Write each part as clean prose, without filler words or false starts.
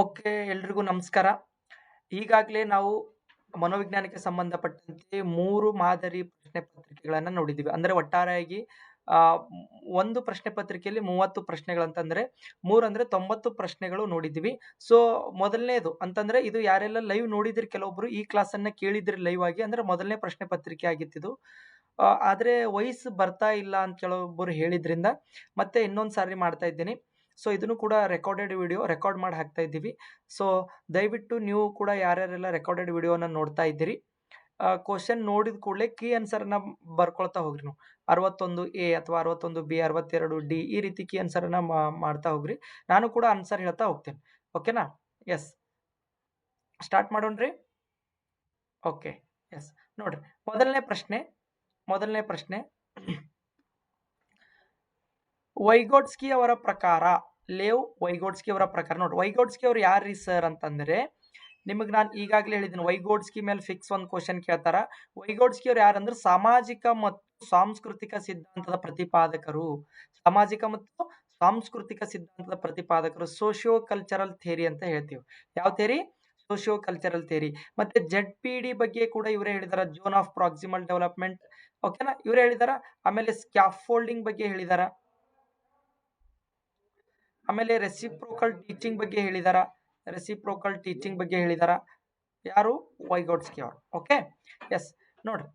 Okay, ಎಲ್ರಿಗೂ ನಮಸ್ಕಾರ. ಈಗಾಗಲೇ ನಾವು ಮನೋವಿಜ್ಞಾನಕ್ಕೆ ಸಂಬಂಧಪಟ್ಟಂತೆ 3 ಮಾದರಿ ಪ್ರಶ್ನೆ ಪತ್ರಿಕೆಗಳನ್ನ ನೋಡಿದ್ದೀವಿ. ಅಂದ್ರೆ ಒಟ್ಟಾರೆಯಾಗಿ ಆ, ಒಂದು ಪ್ರಶ್ನೆ ಪತ್ರಿಕೆಯಲ್ಲಿ 30 ಪ್ರಶ್ನೆಗಳಂತಂದ್ರೆ 3 ಅಂದ್ರೆ 90 ಪ್ರಶ್ನೆಗಳು ನೋಡಿದ್ದೀವಿ. ಸೊ ಮೊದಲನೇದು ಅಂತಂದ್ರೆ ಇದು ಯಾರೆಲ್ಲ ಲೈವ್ ನೋಡಿದ್ರಿ ಕೆಲವೊಬ್ರು ಈ ಕ್ಲಾಸನ್ನ ಕೇಳಿದ್ರಿ ಲೈವ್ ಆಗಿ ಅಂದ್ರೆ ಮೊದಲನೇ ಪ್ರಶ್ನೆ ಪತ್ರಿಕೆ ಆಗಿತ್ತಿದು. ಆದ್ರೆ ವಯಸ್ಸು ಬರ್ತಾ ಇಲ್ಲ ಅಂತ ಕೆಲವೊಬ್ಬರು ಹೇಳಿದ್ರಿಂದ ಮತ್ತೆ ಇನ್ನೊಂದ್ ಸಾರಿ ಮಾಡ್ತಾ ಇದ್ದೀನಿ. ಸೊ ಇದನ್ನು ಕೂಡ ರೆಕಾರ್ಡೆಡ್ ವಿಡಿಯೋ ರೆಕಾರ್ಡ್ ಮಾಡಿ ಹಾಕ್ತಾ ಇದ್ದೀವಿ. ಸೊ ದಯವಿಟ್ಟು ನೀವು ಕೂಡ ಯಾರ್ಯಾರೆಲ್ಲ ರೆಕಾರ್ಡೆಡ್ ವಿಡಿಯೋನ ನೋಡ್ತಾ ಇದ್ದೀರಿ, ಕ್ವಶನ್ ನೋಡಿದ ಕೂಡಲೇ ಕೀ ಆನ್ಸರ್ನ ಬರ್ಕೊಳ್ತಾ ಹೋಗ್ರಿ ನೀವು. 61 ಎ ಅಥವಾ 61 ಬಿ, 62 ಡಿ ಈ ರೀತಿ ಕೀ ಆನ್ಸರ್ನ ಮಾಡ್ತಾ ಹೋಗ್ರಿ. ನಾನು ಕೂಡ ಆನ್ಸರ್ ಹೇಳ್ತಾ ಹೋಗ್ತೇನೆ. ಓಕೆನಾ? ಎಸ್, ಸ್ಟಾರ್ಟ್ ಮಾಡೋಣ್ರಿ. ಓಕೆ, ಎಸ್, ನೋಡ್ರಿ ಮೊದಲನೇ ಪ್ರಶ್ನೆ ವೈಗೋಟ್ಸ್ಕಿ ಅವರ ಪ್ರಕಾರ, ಲೇವ್ ವೈಗೋಟ್ಸ್ಕಿ ಅವರ ಪ್ರಕಾರ ನೋಡ್ರಿ, ವೈಗೋಟ್ಸ್ಕಿ ಅವ್ರು ಯಾರ್ರೀ ಸರ್ ಅಂತಂದ್ರೆ ನಿಮಗೆ ನಾನು ಈಗಾಗಲೇ ಹೇಳಿದ್ದೀನಿ ವೈಗೋಟ್ಸ್ಕಿ ಮೇಲೆ ಫಿಕ್ಸ್ ಒಂದು ಕ್ವಶನ್ ಕೇಳ್ತಾರ. ವೈಗೋಟ್ಸ್ಕಿ ಅವ್ರು ಯಾರಂದ್ರೆ ಸಾಮಾಜಿಕ ಮತ್ತು ಸಾಂಸ್ಕೃತಿಕ ಸಿದ್ಧಾಂತದ ಪ್ರತಿಪಾದಕರು. ಸಾಮಾಜಿಕ ಮತ್ತು ಸಾಂಸ್ಕೃತಿಕ ಸಿದ್ಧಾಂತದ ಪ್ರತಿಪಾದಕರು, ಸೋಶಿಯೋ ಕಲ್ಚರಲ್ ಥಿಯರಿ ಅಂತ ಹೇಳ್ತೀವಿ. ಯಾವ ಥಿಯರಿ? Socio cultural theory. ಮತ್ತೆ ZPD ಬಗ್ಗೆ ಕೂಡ ಇವರೇ ಹೇಳಿದಾರ, ಝೋನ್ ಆಫ್ ಪ್ರಾಕ್ಸಿಮಲ್ ಡೆವಲಪ್ಮೆಂಟ್. ಓಕೆನಾ, ಇವರೇ ಹೇಳಿದಾರ. ಆಮೇಲೆ ಸ್ಕ್ಯಾಫೋಲ್ಡಿಂಗ್ ಬಗ್ಗೆ ಹೇಳಿದಾರ. ಆಮೇಲೆ ರೆಸಿಪ್ರೋಕಲ್ ಟೀಚಿಂಗ್ ಬಗ್ಗೆ ಹೇಳಿದಾರ. ಯಾರು? ವೈಗೋಟ್ಸ್ಕಿ ಅವರು. ಓಕೆ, ಎಸ್, ನೋಡ್ರಿ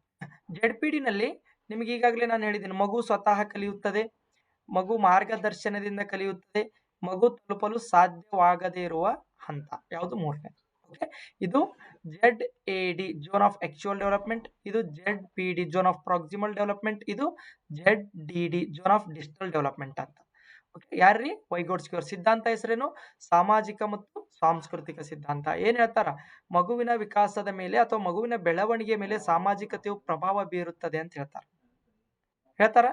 ZPD ನಲ್ಲಿ ನಿಮ್ಗೆ ಈಗಾಗಲೇ ನಾನು ಹೇಳಿದ್ದೀನಿ, ಮಗು ಸ್ವತಃ ಕಲಿಯುತ್ತದೆ, ಮಗು ಮಾರ್ಗದರ್ಶನದಿಂದ ಕಲಿಯುತ್ತದೆ, ಮಗು ತಲುಪಲು ಸಾಧ್ಯವಾಗದೇ ಇರುವ ಹಂತ ಯಾವುದು? ಮೂರನೇ. ಓಕೆ, ಇದು ZAD zone of actual development, ಇದು ZPD zone of proximal development, ಇದು ZDD zone of digital development ಅಂತ. ಯಾರ್ರೀ? ವೈಗೋಟ್ಸ್ಕಿ ಅವ್ರ ಸಿದ್ಧಾಂತ ಹೆಸರೇನು? ಸಾಮಾಜಿಕ ಮತ್ತು ಸಾಂಸ್ಕೃತಿಕ ಸಿದ್ಧಾಂತ. ಏನ್ ಹೇಳ್ತಾರ? ಮಗುವಿನ ವಿಕಾಸದ ಮೇಲೆ ಅಥವಾ ಮಗುವಿನ ಬೆಳವಣಿಗೆ ಮೇಲೆ ಸಾಮಾಜಿಕತೆಯು ಪ್ರಭಾವ ಬೀರುತ್ತದೆ ಅಂತ ಹೇಳ್ತಾರ.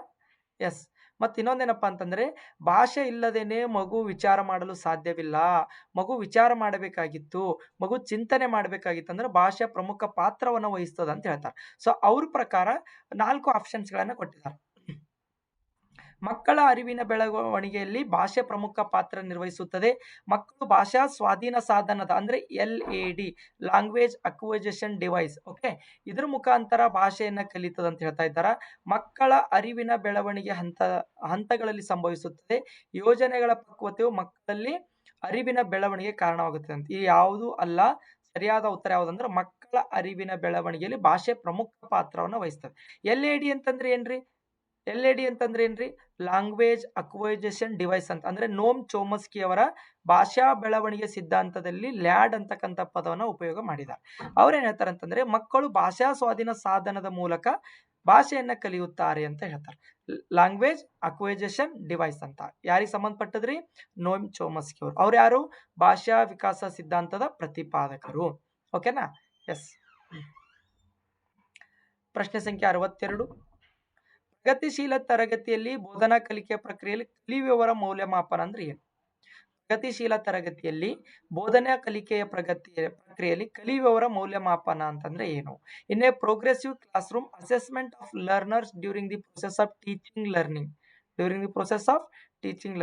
ಎಸ್, ಮತ್ ಇನ್ನೊಂದೇನಪ್ಪಾ ಅಂತಂದ್ರೆ ಭಾಷೆ ಇಲ್ಲದೇನೆ ಮಗು ವಿಚಾರ ಮಾಡಲು ಸಾಧ್ಯವಿಲ್ಲ. ಮಗು ವಿಚಾರ ಮಾಡಬೇಕಾಗಿತ್ತು, ಮಗು ಚಿಂತನೆ ಮಾಡಬೇಕಾಗಿತ್ತು ಅಂದ್ರೆ ಭಾಷೆ ಪ್ರಮುಖ ಪಾತ್ರವನ್ನು ವಹಿಸ್ತದ ಅಂತ ಹೇಳ್ತಾರೆ. ಸೊ ಅವ್ರ ಪ್ರಕಾರ 4 ಆಪ್ಷನ್ಸ್ ಗಳನ್ನ ಕೊಟ್ಟಿದ್ದಾರೆ. ಮಕ್ಕಳ ಅರಿವಿನ ಬೆಳವಣಿಗೆಯಲ್ಲಿ ಭಾಷೆ ಪ್ರಮುಖ ಪಾತ್ರ ನಿರ್ವಹಿಸುತ್ತದೆ. ಮಕ್ಕಳು ಭಾಷಾ ಸ್ವಾಧೀನ ಸಾಧನದ ಅಂದ್ರೆ LAD language acquisition device, okay, ಇದ್ರ ಮುಖಾಂತರ ಭಾಷೆಯನ್ನ ಕಲಿತದ ಅಂತ ಹೇಳ್ತಾ ಇದ್ದಾರ. ಮಕ್ಕಳ ಅರಿವಿನ ಬೆಳವಣಿಗೆ ಹಂತಗಳಲ್ಲಿ ಸಂಭವಿಸುತ್ತದೆ. ಯೋಜನೆಗಳ ಪಕ್ವತೆಯು ಮಕ್ಕಳಲ್ಲಿ ಅರಿವಿನ ಬೆಳವಣಿಗೆ ಕಾರಣವಾಗುತ್ತದೆ ಅಂತ. ಈ ಯಾವುದು ಅಲ್ಲ, ಸರಿಯಾದ ಉತ್ತರ ಯಾವುದಂದ್ರೆ ಮಕ್ಕಳ ಅರಿವಿನ ಬೆಳವಣಿಗೆಯಲ್ಲಿ ಭಾಷೆ ಪ್ರಮುಖ ಪಾತ್ರವನ್ನು ವಹಿಸ್ತದೆ. LAD ಅಂತಂದ್ರೆ ಏನ್ರಿ? LAD ಅಂತಂದ್ರೆ ಏನ್ರಿ? ಲ್ಯಾಂಗ್ವೇಜ್ ಅಕ್ವೈಸೇಷನ್ ಡಿವೈಸ್ ಅಂತ. ಅಂದ್ರೆ ನೋಮ್ ಚೋಮಸ್ಕಿ ಅವರ ಭಾಷಾ ಬೆಳವಣಿಗೆ ಸಿದ್ಧಾಂತದಲ್ಲಿ ಲ್ಯಾಡ್ ಅಂತಕ್ಕಂಥ ಪದವನ್ನು ಉಪಯೋಗ ಮಾಡಿದ್ದಾರೆ. ಅವ್ರೇನ್ ಹೇಳ್ತಾರೆ ಅಂತಂದ್ರೆ ಮಕ್ಕಳು ಭಾಷಾ ಸ್ವಾಧೀನ ಸಾಧನದ ಮೂಲಕ ಭಾಷೆಯನ್ನ ಕಲಿಯುತ್ತಾರೆ ಅಂತ ಹೇಳ್ತಾರೆ. ಲ್ಯಾಂಗ್ವೇಜ್ ಅಕ್ವೈಸೇಷನ್ ಡಿವೈಸ್ ಅಂತ ಯಾರಿಗೆ ಸಂಬಂಧಪಟ್ಟದ್ರಿ? ನೋಮ್ ಚೋಮಸ್ಕಿ ಅವರು. ಅವ್ರು ಯಾರು? ಭಾಷಾ ವಿಕಾಸ ಸಿದ್ಧಾಂತದ ಪ್ರತಿಪಾದಕರು. ಓಕೆನಾ? ಎಸ್, ಪ್ರಶ್ನೆ ಸಂಖ್ಯೆ 62. ಪ್ರಗತಿಶೀಲ ತರಗತಿಯಲ್ಲಿ ಬೋಧನಾ ಕಲಿಕೆಯ ಪ್ರಕ್ರಿಯೆಯಲ್ಲಿ ಕಲಿಯುವವರ ಮೌಲ್ಯಮಾಪನ ಅಂದ್ರೆ ಏನು? ಪ್ರಗತಿಶೀಲ ತರಗತಿಯಲ್ಲಿ ಬೋಧನಾ ಕಲಿಕೆಯ ಪ್ರಕ್ರಿಯೆಯಲ್ಲಿ ಕಲಿಯುವವರ ಮೌಲ್ಯಮಾಪನ ಅಂತಂದ್ರೆ ಏನು? In a progressive class room assessment of learners during the process of teaching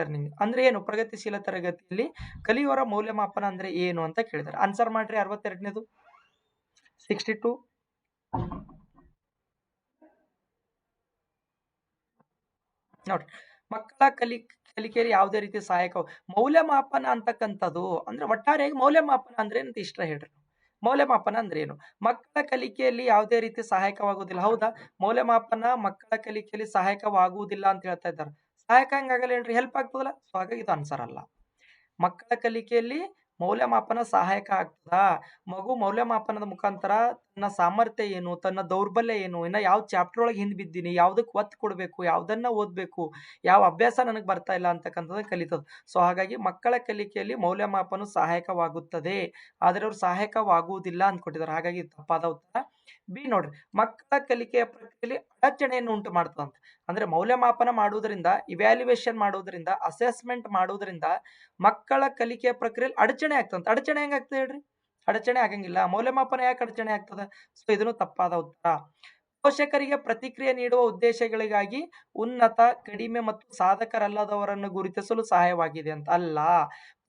learning ಅಂದ್ರೆ ಏನು? ಪ್ರಗತಿಶೀಲ ತರಗತಿಯಲ್ಲಿ ಕಲಿಯುವವರ ಮೌಲ್ಯಮಾಪನ ಅಂದ್ರೆ ಏನು ಅಂತ ಕೇಳಿದಾರೆ. ಆನ್ಸರ್ ಮಾಡ್ರಿ. 62ನೇದು 62. ನೋಡ್ರಿ, ಮಕ್ಕಳ ಕಲಿಕೆಯಲ್ಲಿ ಯಾವುದೇ ರೀತಿ ಸಹಾಯಕ ಮೌಲ್ಯಮಾಪನ ಅಂತಕ್ಕಂಥದ್ದು ಅಂದ್ರೆ ಒಟ್ಟಾರೆಯಾಗಿ ಮೌಲ್ಯಮಾಪನ ಅಂದ್ರೆ ಏನಂತ ಇಷ್ಟ ಹೇಳ್ರಿ. ಮೌಲ್ಯಮಾಪನ ಅಂದ್ರೆ ಏನು? ಮಕ್ಕಳ ಕಲಿಕೆಯಲ್ಲಿ ಯಾವುದೇ ರೀತಿ ಸಹಾಯಕವಾಗುವುದಿಲ್ಲ. ಹೌದಾ? ಮೌಲ್ಯಮಾಪನ ಮಕ್ಕಳ ಕಲಿಕೆಯಲ್ಲಿ ಸಹಾಯಕವಾಗುವುದಿಲ್ಲ ಅಂತ ಹೇಳ್ತಾ ಇದ್ದಾರೆ. ಸಹಾಯಕ ಹೆಂಗಾಗಲ್ಲ ಹೇಳ್ರಿ? ಹೆಲ್ಪ್ ಆಗ್ತದಲ್ಲ. ಸೊ ಹಾಗಾಗಿ ಇದು ಆನ್ಸರ್ ಅಲ್ಲ. ಮಕ್ಕಳ ಕಲಿಕೆಯಲ್ಲಿ ಮೌಲ್ಯಮಾಪನ ಸಹಾಯಕ ಆಗ್ತದಾ? ಮಗು ಮೌಲ್ಯಮಾಪನದ ಮುಖಾಂತರ ತನ್ನ ಸಾಮರ್ಥ್ಯ ಏನು, ತನ್ನ ದೌರ್ಬಲ್ಯ ಏನು, ಇನ್ನ ಯಾವ ಚಾಪ್ಟರ್ ಒಳಗೆ ಹಿಂದ್ ಬಿದ್ದೀನಿ, ಯಾವ್ದಕ್ಕೆ ಒತ್ತು ಕೊಡಬೇಕು, ಯಾವ್ದನ್ನ ಓದ್ಬೇಕು, ಯಾವ ಅಭ್ಯಾಸ ನನಗೆ ಬರ್ತಾ ಇಲ್ಲ ಅಂತಕ್ಕಂಥದ್ದು ಕಲಿತದ. ಸೊ ಹಾಗಾಗಿ ಮಕ್ಕಳ ಕಲಿಕೆಯಲ್ಲಿ ಮೌಲ್ಯಮಾಪನ ಸಹಾಯಕವಾಗುತ್ತದೆ, ಆದರೆ ಅವ್ರು ಸಹಾಯಕವಾಗುವುದಿಲ್ಲ ಅಂತ ಕೊಟ್ಟಿದ್ದಾರೆ. ಹಾಗಾಗಿ ತಪ್ಪಾದ ಉತ್ತರ ಬಿ. ನೋಡ್ರಿ, ಮಕ್ಕಳ ಕಲಿಕೆಯ ಪ್ರಕ್ರಿಯೆಯಲ್ಲಿ ಅಡಚಣೆಯನ್ನು ಉಂಟು ಮಾಡ್ತದಂತ. ಅಂದ್ರೆ ಮೌಲ್ಯಮಾಪನ ಮಾಡುವುದರಿಂದ, ಇವ್ಯಾಲ್ಯುಯೇಷನ್ ಮಾಡುವುದರಿಂದ, ಅಸೆಸ್ಮೆಂಟ್ ಮಾಡುವುದರಿಂದ ಮಕ್ಕಳ ಕಲಿಕೆಯ ಪ್ರಕ್ರಿಯೆಯಲ್ಲಿ ಅಡಚಣೆ ಆಗ್ತದಂತ. ಅಡಚಣೆ ಹೆಂಗಾಗ್ತದೆ ಹೇಳ್ರಿ? ಅಡಚಣೆ ಆಗಂಗಿಲ್ಲ. ಮೌಲ್ಯಮಾಪನ ಯಾಕೆ ಅಡಚಣೆ ಆಗ್ತದೆ? ಸೊ ಇದನ್ನು ತಪ್ಪಾದ ಉತ್ತರ. ಪೋಷಕರಿಗೆ ಪ್ರತಿಕ್ರಿಯೆ ನೀಡುವ ಉದ್ದೇಶಗಳಿಗಾಗಿ ಉನ್ನತ, ಕಡಿಮೆ ಮತ್ತು ಸಾಧಕರಲ್ಲದವರನ್ನು ಗುರುತಿಸಲು ಸಹಾಯವಾಗಿದೆ ಅಂತ ಅಲ್ಲ.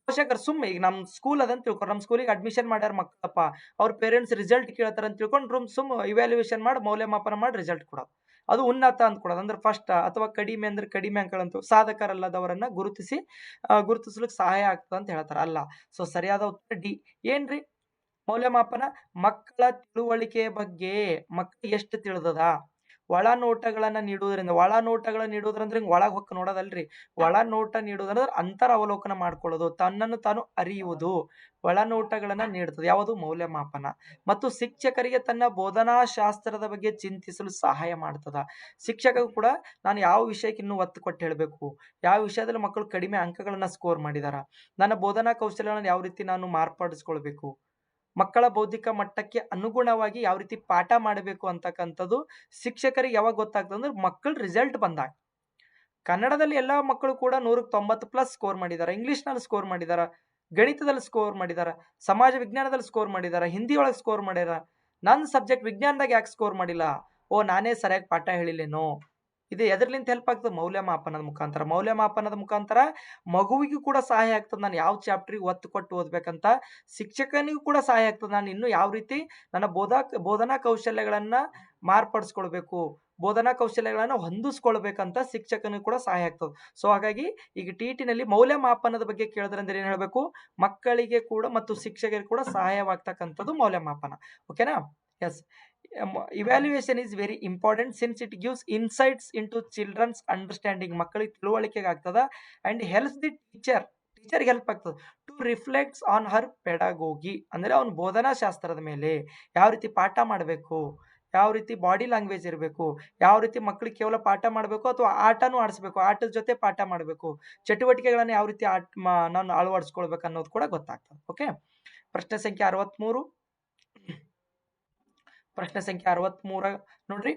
ಪೋಷಕರು ಸುಮ್ಮನೆ ಈಗ ನಮ್ಮ ಸ್ಕೂಲ್ ಅದಂತ ತಿಳ್ಕೊ, ನಮ್ಮ ಸ್ಕೂಲಿಗೆ ಅಡ್ಮಿಷನ್ ಮಾಡ್ಯಾರ ಮಕ್ಕಳಪ್ಪ, ಅವ್ರ ಪೇರೆಂಟ್ಸ್ ರಿಸಲ್ಟ್ ಕೇಳ್ತಾರ ಅಂತ ತಿಳ್ಕೊಂಡು ಇವ್ಯಾಲ್ಯೂಯೇಷನ್ ಮಾಡಿ ಮೌಲ್ಯಮಾಪನ ಮಾಡಿ ರಿಸಲ್ಟ್ ಕೊಡೋದು. ಅದು ಉನ್ನತ ಅಂತ ಕೊಡೋದು. ಅಂದ್ರೆ ಫಸ್ಟ್ ಅಥವಾ ಕಡಿಮೆ ಅಂದ್ರೆ ಕಡಿಮೆ ಅಂಕಗಳಂತೂ ಸಾಧಕರಲ್ಲದವರನ್ನ ಗುರುತಿಸ್ಲಿಕ್ಕೆ ಸಹಾಯ ಆಗ್ತದೆ ಅಂತ ಹೇಳ್ತಾರೆ. ಅಲ್ಲ. ಸೊ ಸರಿಯಾದ ಉತ್ತರ ಡಿ. ಏನ್ರಿ ಮೌಲ್ಯಮಾಪನ? ಮಕ್ಕಳ ತಿಳುವಳಿಕೆಯ ಬಗ್ಗೆ ಮಕ್ಕಳಿಗೆ ಎಷ್ಟು ತಿಳಿದದ, ಒಳನೋಟಗಳನ್ನ ನೀಡುವುದರಂದ್ರೆ ಹಿಂಗ್ ಒಳಗ್ ಹೊಕ್ಕ ನೋಡೋದಲ್ರಿ. ಒಳನೋಟ ನೀಡುವುದಂದ್ರೆ ಅಂತರ ಅವಲೋಕನ ಮಾಡ್ಕೊಳ್ಳೋದು, ತನ್ನನ್ನು ತಾನು ಅರಿಯುವುದು, ಒಳನೋಟಗಳನ್ನ ನೀಡುತ್ತದೆ. ಯಾವುದು? ಮೌಲ್ಯಮಾಪನ. ಮತ್ತು ಶಿಕ್ಷಕರಿಗೆ ತನ್ನ ಬೋಧನಾ ಶಾಸ್ತ್ರದ ಬಗ್ಗೆ ಚಿಂತಿಸಲು ಸಹಾಯ ಮಾಡ್ತದ. ಶಿಕ್ಷಕ ಕೂಡ ನಾನು ಯಾವ ವಿಷಯಕ್ಕೆ ಇನ್ನೂ ಒತ್ತು ಕೊಟ್ಟು ಹೇಳಬೇಕು, ಯಾವ ವಿಷಯದಲ್ಲಿ ಮಕ್ಕಳು ಕಡಿಮೆ ಅಂಕಗಳನ್ನ ಸ್ಕೋರ್ ಮಾಡಿದಾರ, ನನ್ನ ಬೋಧನಾ ಕೌಶಲ್ಯಗಳನ್ನು ಯಾವ ರೀತಿ ನಾನು ಮಾರ್ಪಡಿಸ್ಕೊಳ್ಬೇಕು, ಮಕ್ಕಳ ಬೌದ್ಧಿಕ ಮಟ್ಟಕ್ಕೆ ಅನುಗುಣವಾಗಿ ಯಾವ ರೀತಿ ಪಾಠ ಮಾಡಬೇಕು ಅಂತಕ್ಕಂಥದ್ದು ಶಿಕ್ಷಕರಿಗೆ ಯಾವಾಗ ಗೊತ್ತಾಗ್ತದೆ ಅಂದ್ರೆ ಮಕ್ಕಳ ರಿಸಲ್ಟ್ ಬಂದಾಗ. ಕನ್ನಡದಲ್ಲಿ ಎಲ್ಲಾ ಮಕ್ಕಳು ಕೂಡ 100ಕ್ಕೆ 90+ ಸ್ಕೋರ್ ಮಾಡಿದ್ದಾರೆ, ಇಂಗ್ಲಿಷ್ನಲ್ಲಿ ಸ್ಕೋರ್ ಮಾಡಿದಾರ, ಗಣಿತದಲ್ಲಿ ಸ್ಕೋರ್ ಮಾಡಿದಾರ, ಸಮಾಜ ವಿಜ್ಞಾನದಲ್ಲಿ ಸ್ಕೋರ್ ಮಾಡಿದಾರ, ಹಿಂದಿ ಒಳಗೆ ಸ್ಕೋರ್ ಮಾಡ್ಯಾರ. ನನ್ನ ಸಬ್ಜೆಕ್ಟ್ ವಿಜ್ಞಾನದಾಗ ಯಾಕೆ ಸ್ಕೋರ್ ಮಾಡಿಲ್ಲ? ಓ ನಾನೇ ಸರಿಯಾಗಿ ಪಾಠ ಹೇಳಿಲ್ಲೇನೋ. ಇದು ಎದರ್ಲಿಂತ ಹೆಲ್ಪ್ ಆಗ್ತದೆ? ಮೌಲ್ಯಮಾಪನದ ಮುಖಾಂತರ. ಮೌಲ್ಯಮಾಪನದ ಮುಖಾಂತರ ಮಗುವಿಗೂ ಕೂಡ ಸಹಾಯ ಆಗ್ತದೆ, ನಾನು ಯಾವ ಚಾಪ್ಟರ್ಗೆ ಒತ್ತು ಕೊಟ್ಟು ಓದ್ಬೇಕಂತ. ಶಿಕ್ಷಕನಿಗೂ ಕೂಡ ಸಹಾಯ ಆಗ್ತದೆ, ನಾನು ಇನ್ನು ಯಾವ ರೀತಿ ನನ್ನ ಬೋಧನಾ ಕೌಶಲ್ಯಗಳನ್ನ ಮಾರ್ಪಡಿಸ್ಕೊಳ್ಬೇಕು, ಬೋಧನಾ ಕೌಶಲ್ಯಗಳನ್ನ ಹೊಂದಿಸ್ಕೊಳ್ಬೇಕಂತ ಶಿಕ್ಷಕನಿಗೂ ಕೂಡ ಸಹಾಯ ಆಗ್ತದೆ. ಸೊ ಹಾಗಾಗಿ ಈಗ ಟಿಟಿನಲ್ಲಿ ಮೌಲ್ಯಮಾಪನದ ಬಗ್ಗೆ ಕೇಳಿದ್ರಂದ್ರೆ ಏನ್ ಹೇಳ್ಬೇಕು? ಮಕ್ಕಳಿಗೆ ಕೂಡ ಮತ್ತು ಶಿಕ್ಷಕರಿಗೆ ಕೂಡ ಸಹಾಯವಾಗ್ತಕ್ಕಂಥದ್ದು ಮೌಲ್ಯಮಾಪನ. ಓಕೆನಾ? S. Evaluation is very important since it gives insights into children's understanding. ಮಕ್ಕಳಿಗೆ ತಿಳುವಳಿಕೆಗೆ ಆಗ್ತದ ಅಂಡ್ ಹೆಲ್ಪ್ಸ್ ದಿ ಟೀಚರ್ಗೆ ಹೆಲ್ಪ್ ಆಗ್ತದೆ ಟು ರಿಫ್ಲೆಕ್ಟ್ಸ್ ಆನ್ ಹರ್ ಪೆಡಗೋಗಿ. ಅಂದ್ರೆ ಅವ್ನ ಬೋಧನಾ ಶಾಸ್ತ್ರದ ಮೇಲೆ ಯಾವ ರೀತಿ ಪಾಠ ಮಾಡಬೇಕು, ಯಾವ ರೀತಿ ಬಾಡಿ ಲ್ಯಾಂಗ್ವೇಜ್ ಇರಬೇಕು, ಯಾವ ರೀತಿ ಮಕ್ಕಳಿಗೆ ಕೇವಲ ಪಾಠ ಮಾಡಬೇಕು ಅಥವಾ ಆಟನೂ ಆಡಿಸ್ಬೇಕು, ಆಟದ ಜೊತೆ ಪಾಠ ಮಾಡಬೇಕು, ಚಟುವಟಿಕೆಗಳನ್ನು ಯಾವ ರೀತಿ ನಾನು ಅಳವಡಿಸ್ಕೊಳ್ಬೇಕು ಅನ್ನೋದು ಕೂಡ ಗೊತ್ತಾಗ್ತದೆ. ಓಕೆ. ಪ್ರಶ್ನೆ ಸಂಖ್ಯೆ 63. ಪ್ರಶ್ನೆ ಸಂಖ್ಯೆ 63 ನೋಡ್ರಿ,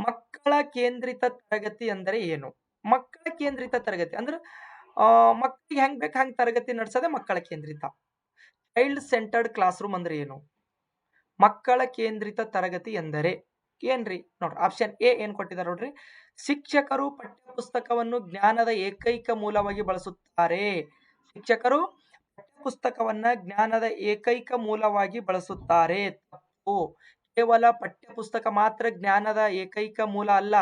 ಮಕ್ಕಳ ಕೇಂದ್ರಿತ ತರಗತಿ ಅಂದರೆ ಏನು? ಮಕ್ಕಳ ಕೇಂದ್ರಿತ ತರಗತಿ ಅಂದ್ರೆ ಮಕ್ಕಳಿಗೆ ಹೆಂಗ್ ಬೇಕು ಹಂಗ್ ತರಗತಿ ನಡೆಸೋದೇ ಮಕ್ಕಳ ಕೇಂದ್ರಿತ. ಚೈಲ್ಡ್ ಸೆಂಟರ್ಡ್ ಕ್ಲಾಸ್ ರೂಮ್ ಅಂದ್ರೆ ಏನು? ಮಕ್ಕಳ ಕೇಂದ್ರಿತ ತರಗತಿ ಎಂದರೆ ಏನ್ರಿ? ನೋಡ್ರಿ ಆಪ್ಷನ್ ಎ ಏನ್ ಕೊಟ್ಟಿದ್ದಾರೆ ನೋಡ್ರಿ, ಶಿಕ್ಷಕರು ಪಠ್ಯಪುಸ್ತಕವನ್ನು ಜ್ಞಾನದ ಏಕೈಕ ಮೂಲವಾಗಿ ಬಳಸುತ್ತಾರೆ. ಶಿಕ್ಷಕರು ಪಠ್ಯಪುಸ್ತಕವನ್ನ ಜ್ಞಾನದ ಏಕೈಕ ಮೂಲವಾಗಿ ಬಳಸುತ್ತಾರೆ. ತಪ್ಪು. ಕೇವಲ ಪಠ್ಯಪುಸ್ತಕ ಮಾತ್ರ ಜ್ಞಾನದ ಏಕೈಕ ಮೂಲ ಅಲ್ಲ.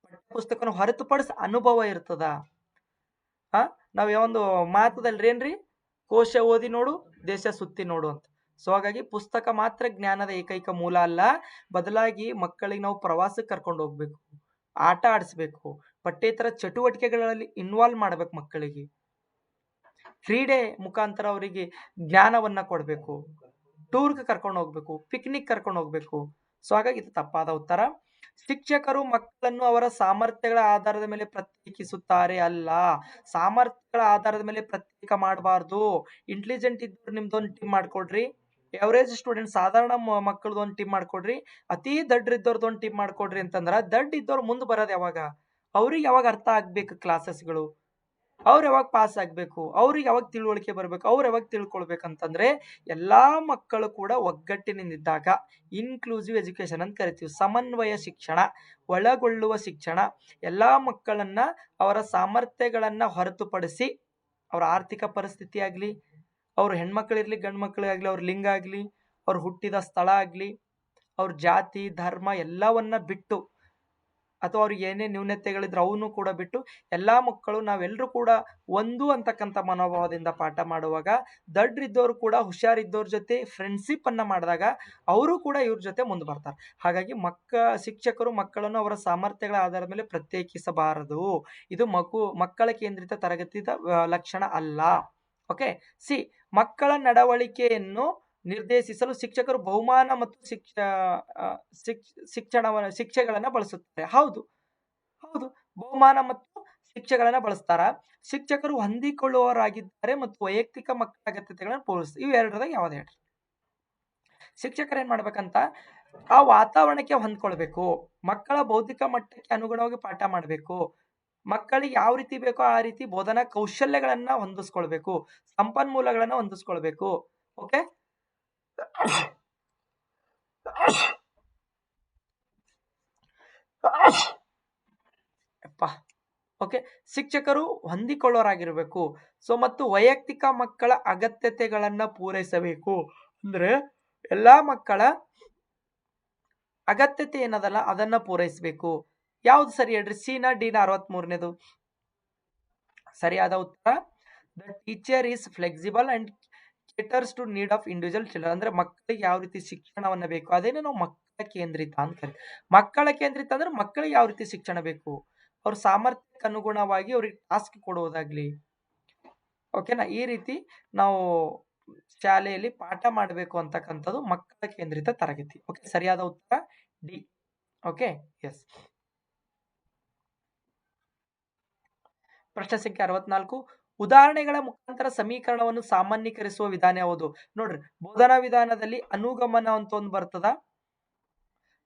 ಪಠ್ಯಪುಸ್ತಕನ ಹೊರತುಪಡಿಸಿ ಅನುಭವ ಇರ್ತದ. ನಾವ್ ಒಂದು ಮಾತದಲ್ರಿ ಏನ್ರಿ, ಕೋಶ ಓದಿ ನೋಡು ದೇಶ ಸುತ್ತಿ ನೋಡು ಅಂತ. ಸೊ ಹಾಗಾಗಿ ಪುಸ್ತಕ ಮಾತ್ರ ಜ್ಞಾನದ ಏಕೈಕ ಮೂಲ ಅಲ್ಲ, ಬದಲಾಗಿ ಮಕ್ಕಳಿಗೆ ನಾವು ಪ್ರವಾಸಕ್ಕೆ ಕರ್ಕೊಂಡು ಹೋಗ್ಬೇಕು, ಆಟ ಆಡಿಸ್ಬೇಕು, ಪಠ್ಯೇತರ ಚಟುವಟಿಕೆಗಳಲ್ಲಿ ಇನ್ವಾಲ್ವ್ ಮಾಡ್ಬೇಕು, ಮಕ್ಕಳಿಗೆ ಕ್ರೀಡೆ ಮುಖಾಂತರ ಅವರಿಗೆ ಜ್ಞಾನವನ್ನ ಕೊಡ್ಬೇಕು, ಟೂರ್ಗೆ ಕರ್ಕೊಂಡು ಹೋಗ್ಬೇಕು, ಪಿಕ್ನಿಕ್ ಕರ್ಕೊಂಡು ಹೋಗ್ಬೇಕು. ಸೊ ಹಾಗಾಗಿ ಇದು ತಪ್ಪಾದ ಉತ್ತರ. ಶಿಕ್ಷಕರು ಮಕ್ಕಳನ್ನು ಅವರ ಸಾಮರ್ಥ್ಯಗಳ ಆಧಾರದ ಮೇಲೆ ಪ್ರತ್ಯೇಕಿಸುತ್ತಾರೆ ಅಲ್ಲ. ಸಾಮರ್ಥ್ಯಗಳ ಆಧಾರದ ಮೇಲೆ ಪ್ರತ್ಯೇಕ ಮಾಡಬಾರ್ದು. ಇಂಟೆಲಿಜೆಂಟ್ ಇದ್ದವ್ರು ನಿಮ್ದೊಂದು ಟೀಮ್ ಮಾಡ್ಕೊಡ್ರಿ, ಎವರೇಜ್ ಸ್ಟೂಡೆಂಟ್ ಸಾಧಾರಣ ಮಕ್ಕಳದೊಂದು ಟೀಮ್ ಮಾಡ್ಕೊಡ್ರಿ, ಅತಿ ದಡ್ರಿದ್ದವ್ರದೊಂದು ಟೀಮ್ ಮಾಡ್ಕೊಡ್ರಿ ಅಂತಂದ್ರ ದಡ್ಡ ಇದ್ದವ್ರು ಮುಂದೆ ಬರೋದು ಯಾವಾಗ? ಅವ್ರಿಗೆ ಯಾವಾಗ ಅರ್ಥ ಆಗ್ಬೇಕು ಕ್ಲಾಸಸ್ಗಳು, ಅವ್ರು ಯಾವಾಗ ಪಾಸ್ ಆಗ್ಬೇಕು, ಅವ್ರಿಗೆ ಯಾವಾಗ ತಿಳುವಳಿಕೆ ಬರ್ಬೇಕು, ಅವ್ರು ಯಾವಾಗ ತಿಳ್ಕೊಳ್ಬೇಕಂತಂದ್ರೆ ಎಲ್ಲಾ ಮಕ್ಕಳು ಕೂಡ ಒಗ್ಗಟ್ಟಿನಿಂದಿದ್ದಾಗ, ಇನ್ಕ್ಲೂಸಿವ್ ಎಜುಕೇಶನ್ ಅಂತ ಕರಿತೀವಿ, ಸಮನ್ವಯ ಶಿಕ್ಷಣ, ಒಳಗೊಳ್ಳುವ ಶಿಕ್ಷಣ, ಎಲ್ಲಾ ಮಕ್ಕಳನ್ನ ಅವರ ಸಾಮರ್ಥ್ಯಗಳನ್ನ ಹೊರತುಪಡಿಸಿ ಅವರ ಆರ್ಥಿಕ ಪರಿಸ್ಥಿತಿ ಆಗ್ಲಿ, ಅವ್ರ ಹೆಣ್ಮಕ್ಳಿರ್ಲಿ ಗಂಡು ಮಕ್ಕಳಾಗ್ಲಿ, ಅವ್ರ ಲಿಂಗ ಆಗ್ಲಿ, ಅವ್ರು ಹುಟ್ಟಿದ ಸ್ಥಳ ಆಗ್ಲಿ, ಅವ್ರ ಜಾತಿ ಧರ್ಮ ಎಲ್ಲವನ್ನ ಬಿಟ್ಟು, ಅಥವಾ ಅವ್ರಿಗೆ ಏನೇ ನ್ಯೂನತೆಗಳಿದ್ರೆ ಅವನು ಕೂಡ ಬಿಟ್ಟು ಎಲ್ಲಾ ಮಕ್ಕಳು ನಾವೆಲ್ಲರೂ ಕೂಡ ಒಂದು ಅಂತಕ್ಕಂಥ ಮನೋಭಾವದಿಂದ ಪಾಠ ಮಾಡುವಾಗ, ದಡ್ರಿದ್ದವ್ರು ಕೂಡ ಹುಷಾರಿದ್ದವ್ರ ಜೊತೆ ಫ್ರೆಂಡ್ಶಿಪ್ ಅನ್ನ ಮಾಡಿದಾಗ ಅವರು ಕೂಡ ಇವ್ರ ಜೊತೆ ಮುಂದೆ ಬರ್ತಾರೆ. ಹಾಗಾಗಿ ಶಿಕ್ಷಕರು ಮಕ್ಕಳನ್ನು ಅವರ ಸಾಮರ್ಥ್ಯಗಳ ಆಧಾರದ ಮೇಲೆ ಪ್ರತ್ಯೇಕಿಸಬಾರದು. ಇದು ಮಕ್ಕಳ ಕೇಂದ್ರಿತ ತರಗತಿಯ ಲಕ್ಷಣ ಅಲ್ಲ. ಓಕೆ. ಸಿ, ಮಕ್ಕಳ ನಡವಳಿಕೆಯನ್ನು ನಿರ್ದೇಶಿಸಲು ಶಿಕ್ಷಕರು ಬಹುಮಾನ ಮತ್ತು ಶಿಕ್ಷೆಗಳನ್ನ ಬಳಸುತ್ತಾರೆ. ಹೌದು, ಬಹುಮಾನ ಮತ್ತು ಶಿಕ್ಷೆಗಳನ್ನ ಬಳಸ್ತಾರ. ಶಿಕ್ಷಕರು ಹೊಂದಿಕೊಳ್ಳುವವರಾಗಿದ್ದಾರೆ ಮತ್ತು ವೈಯಕ್ತಿಕ ಮಕ್ಕಳ ಅಗತ್ಯತೆಗಳನ್ನ ಪೂರೈಸ್ತಾರೆ. ಇವು ಎರಡರಾಗ ಯಾವ್ದು ಹೇಳ್ರಿ? ಶಿಕ್ಷಕರು ಏನ್ ಮಾಡ್ಬೇಕಂತ, ಆ ವಾತಾವರಣಕ್ಕೆ ಹೊಂದ್ಕೊಳ್ಬೇಕು, ಮಕ್ಕಳ ಬೌದ್ಧಿಕ ಮಟ್ಟಕ್ಕೆ ಅನುಗುಣವಾಗಿ ಪಾಠ ಮಾಡಬೇಕು, ಮಕ್ಕಳಿಗೆ ಯಾವ ರೀತಿ ಬೇಕೋ ಆ ರೀತಿ ಬೋಧನಾ ಕೌಶಲ್ಯಗಳನ್ನ ಹೊಂದಿಸ್ಕೊಳ್ಬೇಕು, ಸಂಪನ್ಮೂಲಗಳನ್ನ ಹೊಂದಿಸ್ಕೊಳ್ಬೇಕು. ಓಕೆ. ಓಕೆ, ಶಿಕ್ಷಕರು ಹೊಂದಿಕೊಳ್ಳೋರಾಗಿರ್ಬೇಕು. ಸೊ ಮತ್ತು ವೈಯಕ್ತಿಕ ಮಕ್ಕಳ ಅಗತ್ಯತೆಗಳನ್ನ ಪೂರೈಸಬೇಕು. ಅಂದ್ರೆ ಎಲ್ಲಾ ಮಕ್ಕಳ ಅಗತ್ಯತೆ ಏನದಲ್ಲ ಅದನ್ನ ಪೂರೈಸಬೇಕು. ಯಾವ್ದು ಸರಿ ಹೇಳ್ರಿ? ಸಿ-ನ ಡಿ-ನ 63ನೇದು ಸರಿಯಾದ ಉತ್ತರ the teacher is flexible and caters to need of individual children. ಅಂದ್ರೆ ಮಕ್ಕಳಿಗೆ ಯಾವ ರೀತಿ ಶಿಕ್ಷಣವನ್ನ ಬೇಕು ಅದೇನೆ ನಾವು ಮಕ್ಕಳ ಕೇಂದ್ರಿತ ಅಂತ ಕರಿತೀವಿ. ಮಕ್ಕಳ ಕೇಂದ್ರಿತ ಅಂದ್ರೆ ಮಕ್ಕಳಿಗೆ ಯಾವ ರೀತಿ ಶಿಕ್ಷಣ ಬೇಕು, ಅವ್ರ ಸಾಮರ್ಥ್ಯಕ್ಕೆ ಅನುಗುಣವಾಗಿ ಅವ್ರಿಗೆ ಟಾಸ್ಕ್ ಕೊಡುವುದಾಗ್ಲಿ, ಓಕೆನಾ, ಈ ರೀತಿ ನಾವು ಶಾಲೆಯಲ್ಲಿ ಪಾಠ ಮಾಡಬೇಕು ಅಂತಕ್ಕಂಥದ್ದು ಮಕ್ಕಳ ಕೇಂದ್ರಿತ ತರಗತಿ. ಓಕೆ, ಸರಿಯಾದ ಉತ್ತರ ಡಿ. Okay, S. ಪ್ರಶ್ನೆ ಸಂಖ್ಯೆ 64, ಉದಾಹರಣೆಗಳ ಮುಖಾಂತರ ಸಮೀಕರಣವನ್ನು ಸಾಮಾನ್ಯೀಕರಿಸುವ ವಿಧಾನ ಯಾವುದು? ನೋಡ್ರಿ, ಬೋಧನಾ ವಿಧಾನದಲ್ಲಿ ಅನುಗಮನ ಅಂತ ಒಂದು ಬರ್ತದ,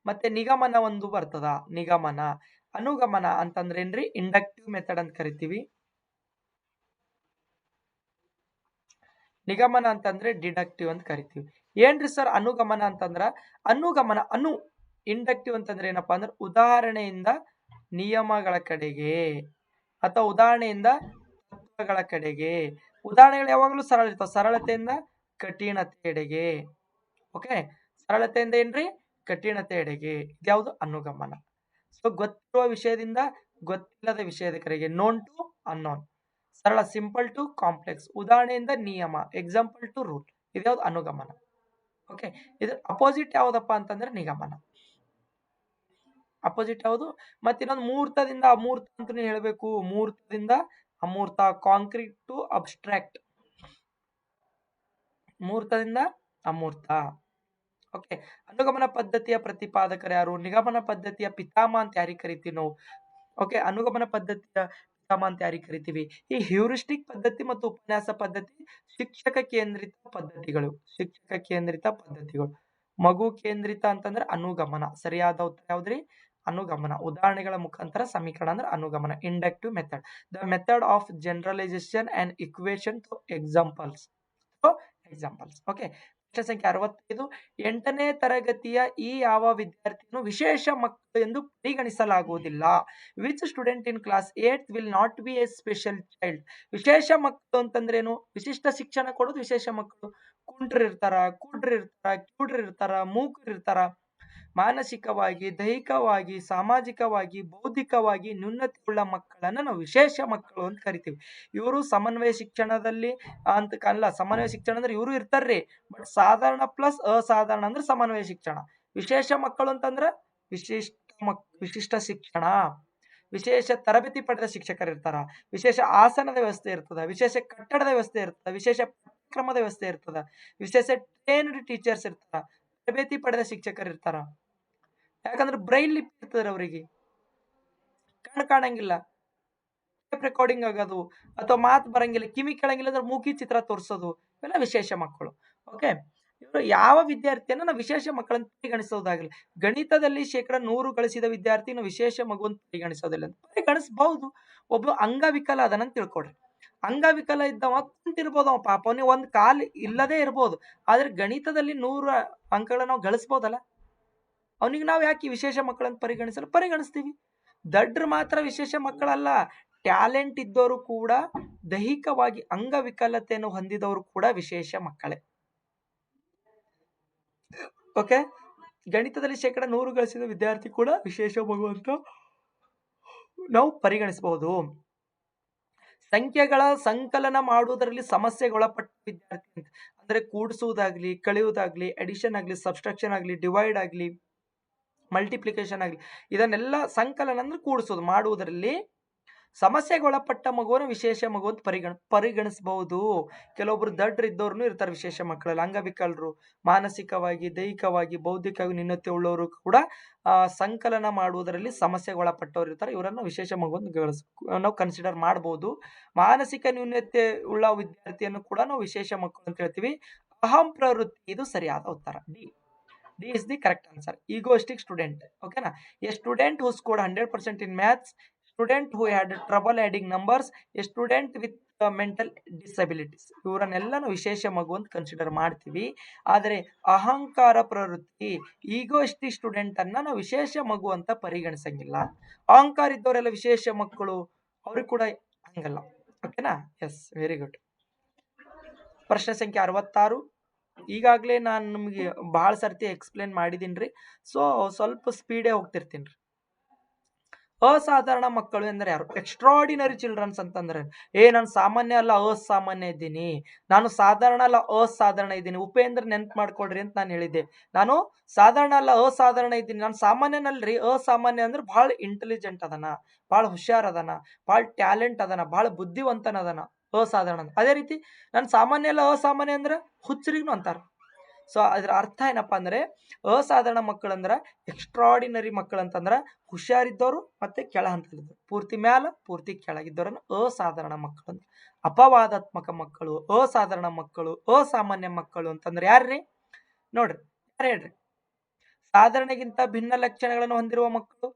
ಮತ್ತೆ ನಿಗಮನ ಒಂದು ಬರ್ತದ. ನಿಗಮನ, ಅನುಗಮನ ಅಂತಂದ್ರೆ ಏನ್ರಿ? ಇಂಡಕ್ಟಿವ್ ಮೆಥಡ್ ಅಂತ ಕರಿತೀವಿ. ನಿಗಮನ ಅಂತಂದ್ರೆ ಡಿಡಕ್ಟಿವ್ ಅಂತ ಕರಿತೀವಿ. ಏನ್ರಿ ಸರ್ ಅನುಗಮನ ಅಂತಂದ್ರ? ಅನುಗಮನ, ಇಂಡಕ್ಟಿವ್ ಅಂತಂದ್ರೆ ಏನಪ್ಪಾ ಅಂದ್ರೆ ಉದಾಹರಣೆಯಿಂದ ನಿಯಮಗಳ ಕಡೆಗೆ ಅಥವಾ ಉದಾಹರಣೆಯಿಂದ ತತ್ವಗಳ ಕಡೆಗೆ. ಉದಾಹರಣೆಗಳು ಯಾವಾಗಲೂ ಸರಳ ಇರ್ತಾವ, ಸರಳತೆಯಿಂದ ಕಠಿಣತೆಯೆಡೆಗೆ. ಓಕೆ, ಸರಳತೆಯಿಂದ ಏನ್ರಿ? ಕಠಿಣತೆಯೆಡೆಗೆ. ಇದ್ಯಾವುದು? ಅನುಗಮನ. ಸೊ ಗೊತ್ತಿರುವ ವಿಷಯದಿಂದ ಗೊತ್ತಿಲ್ಲದ ವಿಷಯದ ಕಡೆಗೆ, ನೋನ್ ಟು ಅನ್ನೋನ್. ಸರಳ, ಸಿಂಪಲ್ ಟು ಕಾಂಪ್ಲೆಕ್ಸ್. ಉದಾಹರಣೆಯಿಂದ ನಿಯಮ, ಎಕ್ಸಾಂಪಲ್ ಟು ರೂಲ್. ಇದ್ಯಾವ್ದು? ಅನುಗಮನ. ಓಕೆ, ಇದು ಅಪೋಸಿಟ್ ಯಾವ್ದಪ್ಪ ಅಂತಂದ್ರೆ ನಿಗಮನ. ಅಪೋಸಿಟ್ ಯಾವುದು? ಮತ್ತೆ ಇನ್ನೊಂದು ಮೂರ್ತದಿಂದ ಅಮೂರ್ತ ಅಂತ ಹೇಳ್ಬೇಕು. ಮೂರ್ತದಿಂದ ಅಮೂರ್ತ, ಕಾಂಕ್ರೀಟ್ ಟು ಅಬ್ಸ್ಟ್ರಾಕ್ಟ್. ಮೂರ್ತದಿಂದ ಅಮೂರ್ತ. ಓಕೆ, ಅನುಗಮನ ಪದ್ಧತಿಯ ಪ್ರತಿಪಾದಕರು ಯಾರು? ನಿಗಮನ ಪದ್ಧತಿಯ ಪಿತಾಮಹ ಅಂತ ಯಾರಿಗೆ ಕರಿತೀವಿ ನಾವು? ಓಕೆ, ಅನುಗಮನ ಪದ್ಧತಿಯ ಪಿತಾಮಹ ಅಂತ ಯಾರಿಗೆ ಕರಿತೀವಿ? ಈ ಹ್ಯೂರಿಸ್ಟಿಕ್ ಪದ್ಧತಿ ಮತ್ತು ಉಪನ್ಯಾಸ ಪದ್ಧತಿ ಶಿಕ್ಷಕ ಕೇಂದ್ರಿತ ಪದ್ಧತಿಗಳು. ಶಿಕ್ಷಕ ಕೇಂದ್ರಿತ ಪದ್ಧತಿಗಳು. ಮಗು ಕೇಂದ್ರಿತ ಅಂತಂದ್ರೆ ಅನುಗಮನ. ಸರಿಯಾದ ಉತ್ತರ ಯಾವ್ದ್ರಿ? ಅನುಗಮನ. ಉದಾಹರಣೆಗಳ ಮುಖಾಂತರ ಸಮೀಕರಣ ಅಂದ್ರೆ ಅನುಗಮನ, inductive method. The method of generalisation and equation through examples. Okay, ಪ್ರಶ್ನೆ ಸಂಖ್ಯೆ 65, 8ನೇ ತರಗತಿಯ ಈ ಯಾವ ವಿದ್ಯಾರ್ಥಿಯನ್ನು ವಿಶೇಷ ಮಕ್ಕಳು ಎಂದು ಪರಿಗಣಿಸಲಾಗುವುದಿಲ್ಲ? Which student in class 8 will not be A special child? ವಿಶೇಷ ಮಕ್ಕಳು ಅಂತಂದ್ರೇನು? ವಿಶಿಷ್ಟ ಶಿಕ್ಷಣ ಕೊಡೋದು ವಿಶೇಷ ಮಕ್ಕಳು. ಕುಂಟ್ರಿರ್ತಾರ, ಕುಡ್ರಿರ್ತಾರ, ಕಿವುಡ್ರಿರ್ತಾರ, ಮೂಕರಿರ್ತಾರ, ಮಾನಸಿಕವಾಗಿ, ದೈಹಿಕವಾಗಿ, ಸಾಮಾಜಿಕವಾಗಿ, ಬೌದ್ಧಿಕವಾಗಿ ನ್ಯೂನತೆ ಉಳ್ಳ ಮಕ್ಕಳನ್ನ ನಾವು ವಿಶೇಷ ಮಕ್ಕಳು ಅಂತ ಕರಿತೀವಿ. ಇವರು ಸಮನ್ವಯ ಶಿಕ್ಷಣದಲ್ಲಿ ಅಂತ ಅಲ್ಲ, ಸಮನ್ವಯ ಶಿಕ್ಷಣ ಅಂದ್ರೆ ಇವರು ಇರ್ತಾರ್ರಿ, ಬಟ್ ಸಾಧಾರಣ ಪ್ಲಸ್ ಅಸಾಧಾರಣ ಅಂದ್ರೆ ಸಮನ್ವಯ ಶಿಕ್ಷಣ. ವಿಶೇಷ ಮಕ್ಕಳು ಅಂತಂದ್ರೆ ವಿಶಿಷ್ಟ ಶಿಕ್ಷಣ, ವಿಶೇಷ ತರಬೇತಿ ಪಡೆದ ಶಿಕ್ಷಕರು ಇರ್ತಾರ, ವಿಶೇಷ ಆಸನದ ವ್ಯವಸ್ಥೆ ಇರ್ತದ, ವಿಶೇಷ ಕಟ್ಟಡದ ವ್ಯವಸ್ಥೆ ಇರ್ತದ, ವಿಶೇಷ ಕ್ರಮದ ವ್ಯವಸ್ಥೆ ಇರ್ತದ, ವಿಶೇಷ ಟ್ರೈನ್ಡ್ ಟೀಚರ್ಸ್ ಇರ್ತಾರ, ತರಬೇತಿ ಪಡೆದ ಶಿಕ್ಷಕರು ಇರ್ತಾರ. ಯಾಕಂದ್ರೆ ಬ್ರೈಲ್ ಲಿಪಿ ಇರ್ತದೆ, ಅವರಿಗೆ ಕಣ್ಣು ಕಾಣಂಗಿಲ್ಲ, ಟೇಪ್ ರೆಕಾರ್ಡಿಂಗ್ ಆಗೋದು, ಅಥವಾ ಮಾತು ಬರಂಗಿಲ್ಲ, ಕಿವಿ ಕೇಳಂಗಿಲ್ಲ ಅಂದ್ರೆ ಮೂಕಿ ಚಿತ್ರ ತೋರಿಸೋದು, ಇವೆಲ್ಲ ವಿಶೇಷ ಮಕ್ಕಳು. ಓಕೆ, ಇವರು ಯಾವ ವಿದ್ಯಾರ್ಥಿಯನ್ನ ನಾವು ವಿಶೇಷ ಮಕ್ಕಳಂತ ಪರಿಗಣಿಸೋದಾಗಲಿ. ಗಣಿತದಲ್ಲಿ 100 ಗಳಿಸಿದ ವಿದ್ಯಾರ್ಥಿನ ವಿಶೇಷ ಮಗು ಅಂತ ಪರಿಗಣಿಸೋದಿಲ್ಲ. ಪರಿಗಣಿಸಬಹುದು. ಒಬ್ಬ ಅಂಗವಿಕಲ ಅದನ್ನ ತಿಳ್ಕೊಡ್ರಿ. ಅಂಗವಿಕಲ ಇದ್ದವ ಕುಂತಿರ್ಬೋದು, ಅವ ಪಾಪ ಅವನಿಗೆ ಒಂದ್ ಕಾಲ್ ಇಲ್ಲದೆ ಇರ್ಬೋದು, ಆದ್ರೆ ಗಣಿತದಲ್ಲಿ 100 ಅಂಕಗಳನ್ನ ನಾವು ಗಳಿಸ್ಬೋದಲ್ಲ. ಅವನಿಗೆ ನಾವು ಯಾಕೆ ವಿಶೇಷ ಮಕ್ಕಳಂತ ಪರಿಗಣಿಸ್ತೀವಿ. ದಡ್ರು ಮಾತ್ರ ವಿಶೇಷ ಮಕ್ಕಳಲ್ಲ, ಟ್ಯಾಲೆಂಟ್ ಇದ್ದವರು ಕೂಡ, ದೈಹಿಕವಾಗಿ ಅಂಗವಿಕಲತೆಯನ್ನು ಹೊಂದಿದವರು ಕೂಡ ವಿಶೇಷ ಮಕ್ಕಳೇ. ಓಕೆ, ಗಣಿತದಲ್ಲಿ 100 ಗಳಿಸಿದ ವಿದ್ಯಾರ್ಥಿ ಕೂಡ ವಿಶೇಷ ಮಗು ಅಂತ ನಾವು ಪರಿಗಣಿಸಬಹುದು. ಸಂಖ್ಯೆಗಳ ಸಂಕಲನ ಮಾಡುವುದರಲ್ಲಿ ಸಮಸ್ಯೆಗೊಳಪಟ್ಟ ವಿದ್ಯಾರ್ಥಿ ಅಂದ್ರೆ ಕೂಡಿಸುವುದಾಗ್ಲಿ, ಕಳೆಯುವುದಾಗ್ಲಿ, ಅಡಿಷನ್ ಆಗ್ಲಿ, ಸಬ್ಸ್ಟ್ರಾಕ್ಷನ್ ಆಗ್ಲಿ, ಡಿವೈಡ್ ಆಗ್ಲಿ, ಮಲ್ಟಿಪ್ಲಿಕೇಶನ್ ಆಗ್ಲಿ, ಇದನ್ನೆಲ್ಲ ಸಂಕಲನ ಅಂದ್ರೆ ಕೂಡಿಸೋದು ಮಾಡುವುದರಲ್ಲಿ ಸಮಸ್ಯೆಗೊಳಪಟ್ಟ ಮಗುವನ್ನು ವಿಶೇಷ ಮಗು ಅಂತ ಪರಿಗಣಿಸಬಹುದು. ಕೆಲವೊಬ್ರು ದಡ್ರು ಇದ್ದವ್ರು ಇರ್ತಾರೆ ವಿಶೇಷ ಮಕ್ಕಳಲ್ಲಿ, ಅಂಗವಿಕಲರು, ಮಾನಸಿಕವಾಗಿ, ದೈಹಿಕವಾಗಿ, ಬೌದ್ಧಿಕವಾಗಿ ನ್ಯೂನತೆ ಉಳ್ಳವರು ಕೂಡ ಸಂಕಲನ ಮಾಡುವುದರಲ್ಲಿ ಸಮಸ್ಯೆಗೊಳಪಟ್ಟವ್ರು ಇರ್ತಾರೆ. ಇವರನ್ನು ವಿಶೇಷ ಮಗು ಅಂತ ನಾವು ಕನ್ಸಿಡರ್ ಮಾಡಬಹುದು. ಮಾನಸಿಕ ನ್ಯೂನತೆ ಉಳ್ಳ ವಿದ್ಯಾರ್ಥಿಯನ್ನು ಕೂಡ ನಾವು ವಿಶೇಷ ಮಕ್ಕಳು ಅಂತ ಹೇಳ್ತೀವಿ. ಅಹಂ ಪ್ರವೃತ್ತಿ, ಇದು ಸರಿಯಾದ ಉತ್ತರ. D is the correct answer. Egoistic student. Okay na? A student who scored 100% in maths, student who had trouble adding numbers, a student with mental disabilities. ಇವರನ್ನೆಲ್ಲ ವಿಶೇಷ ಮಗು ಅಂತ ಕನ್ಸಿಡರ್ ಮಾಡ್ತೀವಿ. ಆದರೆ ಅಹಂಕಾರ ಪ್ರವೃತ್ತಿ, ಈಗೋಯಿಸ್ಟಿಕ್ ಸ್ಟೂಡೆಂಟ್ ಅನ್ನ ನಾವು ವಿಶೇಷ ಮಗು ಅಂತ ಪರಿಗಣಿಸಂಗಿಲ್ಲ. ಅಹಂಕಾರ ಇದ್ದವರೆಲ್ಲ ವಿಶೇಷ ಮಕ್ಕಳು ಅವ್ರಿಗೆ ಕೂಡ ಹಂಗಲ್ಲ. ಓಕೆನಾ? Yes, very good. ಪ್ರಶ್ನೆ ಸಂಖ್ಯೆ 66. ಈಗಾಗಲೇ ನಾನು ನಿಮಗೆ ಬಹಳ ಸರ್ತಿ ಎಕ್ಸ್ಪ್ಲೇನ್ ಮಾಡಿದ್ದೀನಿ ರೀ. ಸೊ ಸ್ವಲ್ಪ ಸ್ಪೀಡೇ ಹೋಗ್ತಿರ್ತೀನಿ ರೀ. ಅಸಾಧಾರಣ ಮಕ್ಕಳು ಎಂದರೆ ಯಾರು? ಎಕ್ಸ್ಟ್ರಾಡಿನರಿ ಚಿಲ್ಡ್ರನ್ಸ್ ಅಂತಂದ್ರೆ ನಾನು ಸಾಮಾನ್ಯ ಅಲ್ಲ, ಅಸಾಮಾನ್ಯ ಇದ್ದೀನಿ. ನಾನು ಸಾಧಾರಣ ಅಲ್ಲ, ಅಸಾಧಾರಣ ಇದ್ದೀನಿ. ಉಪೇಂದ್ರ ನೆನ್ಪು ಮಾಡ್ಕೊಡ್ರಿ ಅಂತ ನಾನು ಹೇಳಿದ್ದೆ. ನಾನು ಸಾಧಾರಣ ಅಲ್ಲ, ಅಸಾಧಾರಣ ಇದ್ದೀನಿ. ನಾನು ಸಾಮಾನ್ಯನಲ್ರಿ. ಅಸಾಮಾನ್ಯ ಅಂದ್ರೆ ಬಹಳ ಇಂಟೆಲಿಜೆಂಟ್ ಅದನ, ಬಹಳ ಹುಷಾರ್ ಅದನ, ಬಹಳ ಟ್ಯಾಲೆಂಟ್ ಅದನ, ಬಹಳ ಬುದ್ಧಿವಂತನ ಅದನ. ಅಸಾಧಾರಣ ಅದೇ ರೀತಿ ನಾನು ಸಾಮಾನ್ಯ ಅಲ್ಲ, ಅಸಾಮಾನ್ಯ ಅಂದ್ರೆ ಹುಚ್ಚರಿಗೂ ಅಂತಾರ. ಸೊ ಅದ್ರ ಅರ್ಥ ಏನಪ್ಪಾ ಅಂದ್ರೆ ಅಸಾಧಾರಣ ಮಕ್ಕಳು ಅಂದ್ರ ಎಕ್ಸ್ಟ್ರಾಡಿನರಿ ಮಕ್ಕಳು ಅಂತಂದ್ರ ಹುಷಾರಿದ್ದವರು ಮತ್ತೆ ಕೆಳ ಹಂತದವರು, ಪೂರ್ತಿ ಮ್ಯಾಲ ಪೂರ್ತಿ ಕೆಳಗಿದ್ದವರನ್ನ ಅಸಾಧಾರಣ ಮಕ್ಕಳು ಅಂತ. ಅಪವಾದಾತ್ಮಕ ಮಕ್ಕಳು, ಅಸಾಧಾರಣ ಮಕ್ಕಳು, ಅಸಾಮಾನ್ಯ ಮಕ್ಕಳು ಅಂತಂದ್ರೆ ಯಾರ್ರಿ? ನೋಡ್ರಿ, ಯಾರು ಹೇಳ್ರಿ? ಸಾಧಾರಣಗಿಂತ ಭಿನ್ನ ಲಕ್ಷಣಗಳನ್ನು ಹೊಂದಿರುವ ಮಕ್ಕಳು,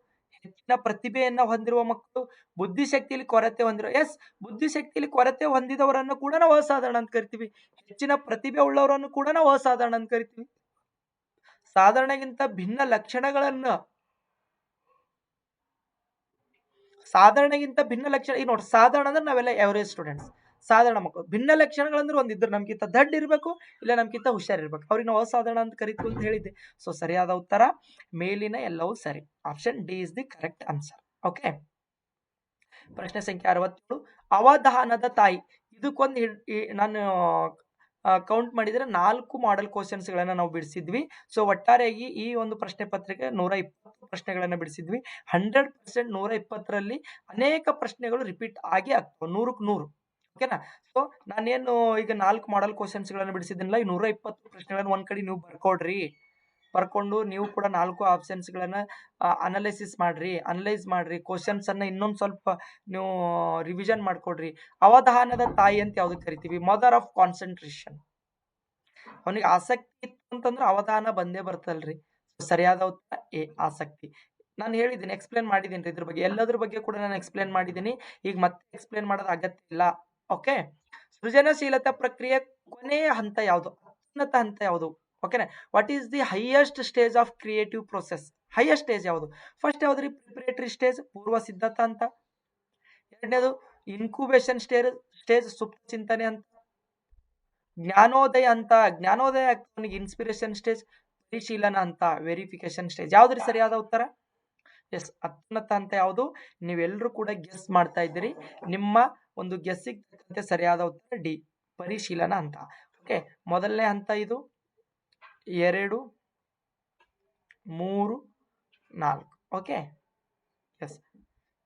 ಹೆಚ್ಚಿನ ಪ್ರತಿಭೆಯನ್ನ ಹೊಂದಿರುವ ಮಕ್ಕಳು, ಬುದ್ಧಿಶಕ್ತಿಯಲ್ಲಿ ಕೊರತೆ ಹೊಂದಿರುವ. ಎಸ್, ಬುದ್ಧಿಶಕ್ತಿಯಲ್ಲಿ ಕೊರತೆ ಹೊಂದಿದವರನ್ನು ಕೂಡ ನಾವು ಅಸಾಧಾರಣ ಅಂತ ಕರಿತೀವಿ. ಹೆಚ್ಚಿನ ಪ್ರತಿಭೆ ಉಳ್ಳವರನ್ನು ಕೂಡ ನಾವು ಅಸಾಧಾರಣ ಅಂತ ಕರಿತೀವಿ. ಸಾಧಾರಣಗಿಂತ ಭಿನ್ನ ಲಕ್ಷಣಗಳನ್ನ ಈಗ ನೋಡಿ, ಸಾಧಾರಣ ಅಂದ್ರೆ ನಾವೆಲ್ಲ ಎವರೇಜ್ ಸ್ಟೂಡೆಂಟ್ಸ್, ಸಾಧಾರಣ ಮಕ್ಕಳು. ಭಿನ್ನ ಲಕ್ಷಣಗಳಂದ್ರೆ ಒಂದಿದ್ರು ನಮ್ಗಿಂತ ದಡ್ಡ ಇರ್ಬೇಕು, ಇಲ್ಲ ನಮ್ಗಿಂತ ಹುಷಾರಿರ್ಬೇಕು, ಅವ್ರಿಗೆ ನಾವು ಅಸಾಧಾರಣ ಅಂತ ಕರಿತೀವಿ ಅಂತ ಹೇಳಿದ್ದೆ. ಸೊ ಸರಿಯಾದ ಉತ್ತರ ಮೇಲಿನ ಎಲ್ಲವೂ ಸರಿ. Option D is the correct answer. Okay. ಪ್ರಶ್ನೆ ಸಂಖ್ಯೆ 67. ಅವಧಾನದ ತಾಯಿ. ಇದಕ್ಕೊಂದು ನಾನು ಕೌಂಟ್ ಮಾಡಿದ್ರೆ 4 ಮಾಡೆಲ್ ಕ್ವಶನ್ಸ್ ಗಳನ್ನ ನಾವು ಬಿಡಿಸಿದ್ವಿ. ಸೊ ಒಟ್ಟಾರೆಯಾಗಿ ಈ ಒಂದು ಪ್ರಶ್ನೆ ಪತ್ರಿಕೆ 120 ಪ್ರಶ್ನೆಗಳನ್ನ ಬಿಡಿಸಿದ್ವಿ. 100% 120ರಲ್ಲಿ ಅನೇಕ ಪ್ರಶ್ನೆಗಳು ರಿಪೀಟ್ ಆಗಿ ಆಗ್ತವೆ, 100ಕ್ಕೆ 100. ಓಕೆನಾ? ಸೊ ನಾನೇನು ಈಗ 4 ಮಾಡೆಲ್ ಕ್ವಶನ್ಸ್ ಗಳನ್ನ ಬಿಡಿಸಿದ್ದೀನಲ್ಲ, ಈ 120 ಪ್ರಶ್ನೆಗಳನ್ನ ಒಂದ್ ಕಡೆ ನೀವು ಬರ್ಕೊಂಡು ನೀವು ಕೂಡ 4 ಆಪ್ಷನ್ಸ್ ಗಳನ್ನ ಅನಲೈಸ್ ಮಾಡ್ರಿ. ಕ್ವಶನ್ಸ್ ಅನ್ನ ಇನ್ನೊಂದ್ ಸ್ವಲ್ಪ ನೀವು ರಿವಿಷನ್ ಮಾಡ್ಕೊಡ್ರಿ. ಅವಧಾನದ ತಾಯಿ ಅಂತ ಯಾವ್ದಕ್ ಕರಿತೀವಿ? Mother of concentration. ಅವನಿಗೆ ಆಸಕ್ತಿ ಇತ್ತು ಅಂತಂದ್ರೆ ಅವಧಾನ ಬಂದೇ ಬರ್ತಲ್ರಿ. ಸರಿಯಾದ ಉತ್ತರ ಎ, ಆಸಕ್ತಿ. ನಾನು ಹೇಳಿದ್ದೀನಿ, ಎಕ್ಸ್ಪ್ಲೇನ್ ಮಾಡಿದ್ದೀನಿ ಇದ್ರ ಬಗ್ಗೆ. ಎಲ್ಲದ್ರ ಬಗ್ಗೆ ಕೂಡ ನಾನು ಎಕ್ಸ್ಪ್ಲೇನ್ ಮಾಡಿದ್ದೀನಿ. ಈಗ ಮತ್ತೆ ಎಕ್ಸ್ಪ್ಲೇನ್ ಮಾಡೋದು ಅಗತ್ಯ ಇಲ್ಲ. ಓಕೆ. ಸೃಜನಶೀಲತಾ ಪ್ರಕ್ರಿಯೆ ಕೊನೆಯ ಹಂತ ಯಾವುದು? ಉನ್ನತ ಹಂತ ಯಾವುದು? ಓಕೆನಾ? What is the highest stage of creative process? Highest stage ಯಾವುದು? ಫಸ್ಟ್ ಯಾವ್ದ್ರಿ? ಪ್ರಿಪರೇಟರಿ ಸ್ಟೇಜ್, ಪೂರ್ವ ಸಿದ್ಧತಾ ಹಂತ. ಎರಡನೇದು ಇನ್ಕ್ಯುಬೇಷನ್ ಸ್ಟೇಜ್, ಸುಪ್ತ ಚಿಂತನೆ ಹಂತ. ಜ್ಞಾನೋದಯ ಹಂತ, ಜ್ಞಾನೋದಯ ಆಗ್ತಾವನಿಗೆ ಇನ್ಸ್ಪಿರೇಷನ್ ಸ್ಟೇಜ್. ಪರಿಶೀಲನಾ ಹಂತ, ವೆರಿಫಿಕೇಶನ್ ಸ್ಟೇಜ್. ಯಾವ್ದ್ರಿ ಸರಿಯಾದ ಉತ್ತರ? ಎಸ್, ಅತ್ಯುನ್ನತ ಹಂತ ಯಾವುದು? ನೀವೆಲ್ಲರೂ ಕೂಡ ಗೆಸ್ ಮಾಡ್ತಾ ಇದ್ದೀರಿ. ನಿಮ್ಮ ಒಂದು ಗೆಸ್ಸಿಗೆ ತಕ್ಕಂತೆ ಸರಿಯಾದ ಉತ್ತರ ಡಿ, ಪರಿಶೀಲನಾ ಹಂತ. ಓಕೆ. ಮೊದಲನೇ ಹಂತ ಇದು. 2, 3, 4. ಓಕೆ. ಎಸ್.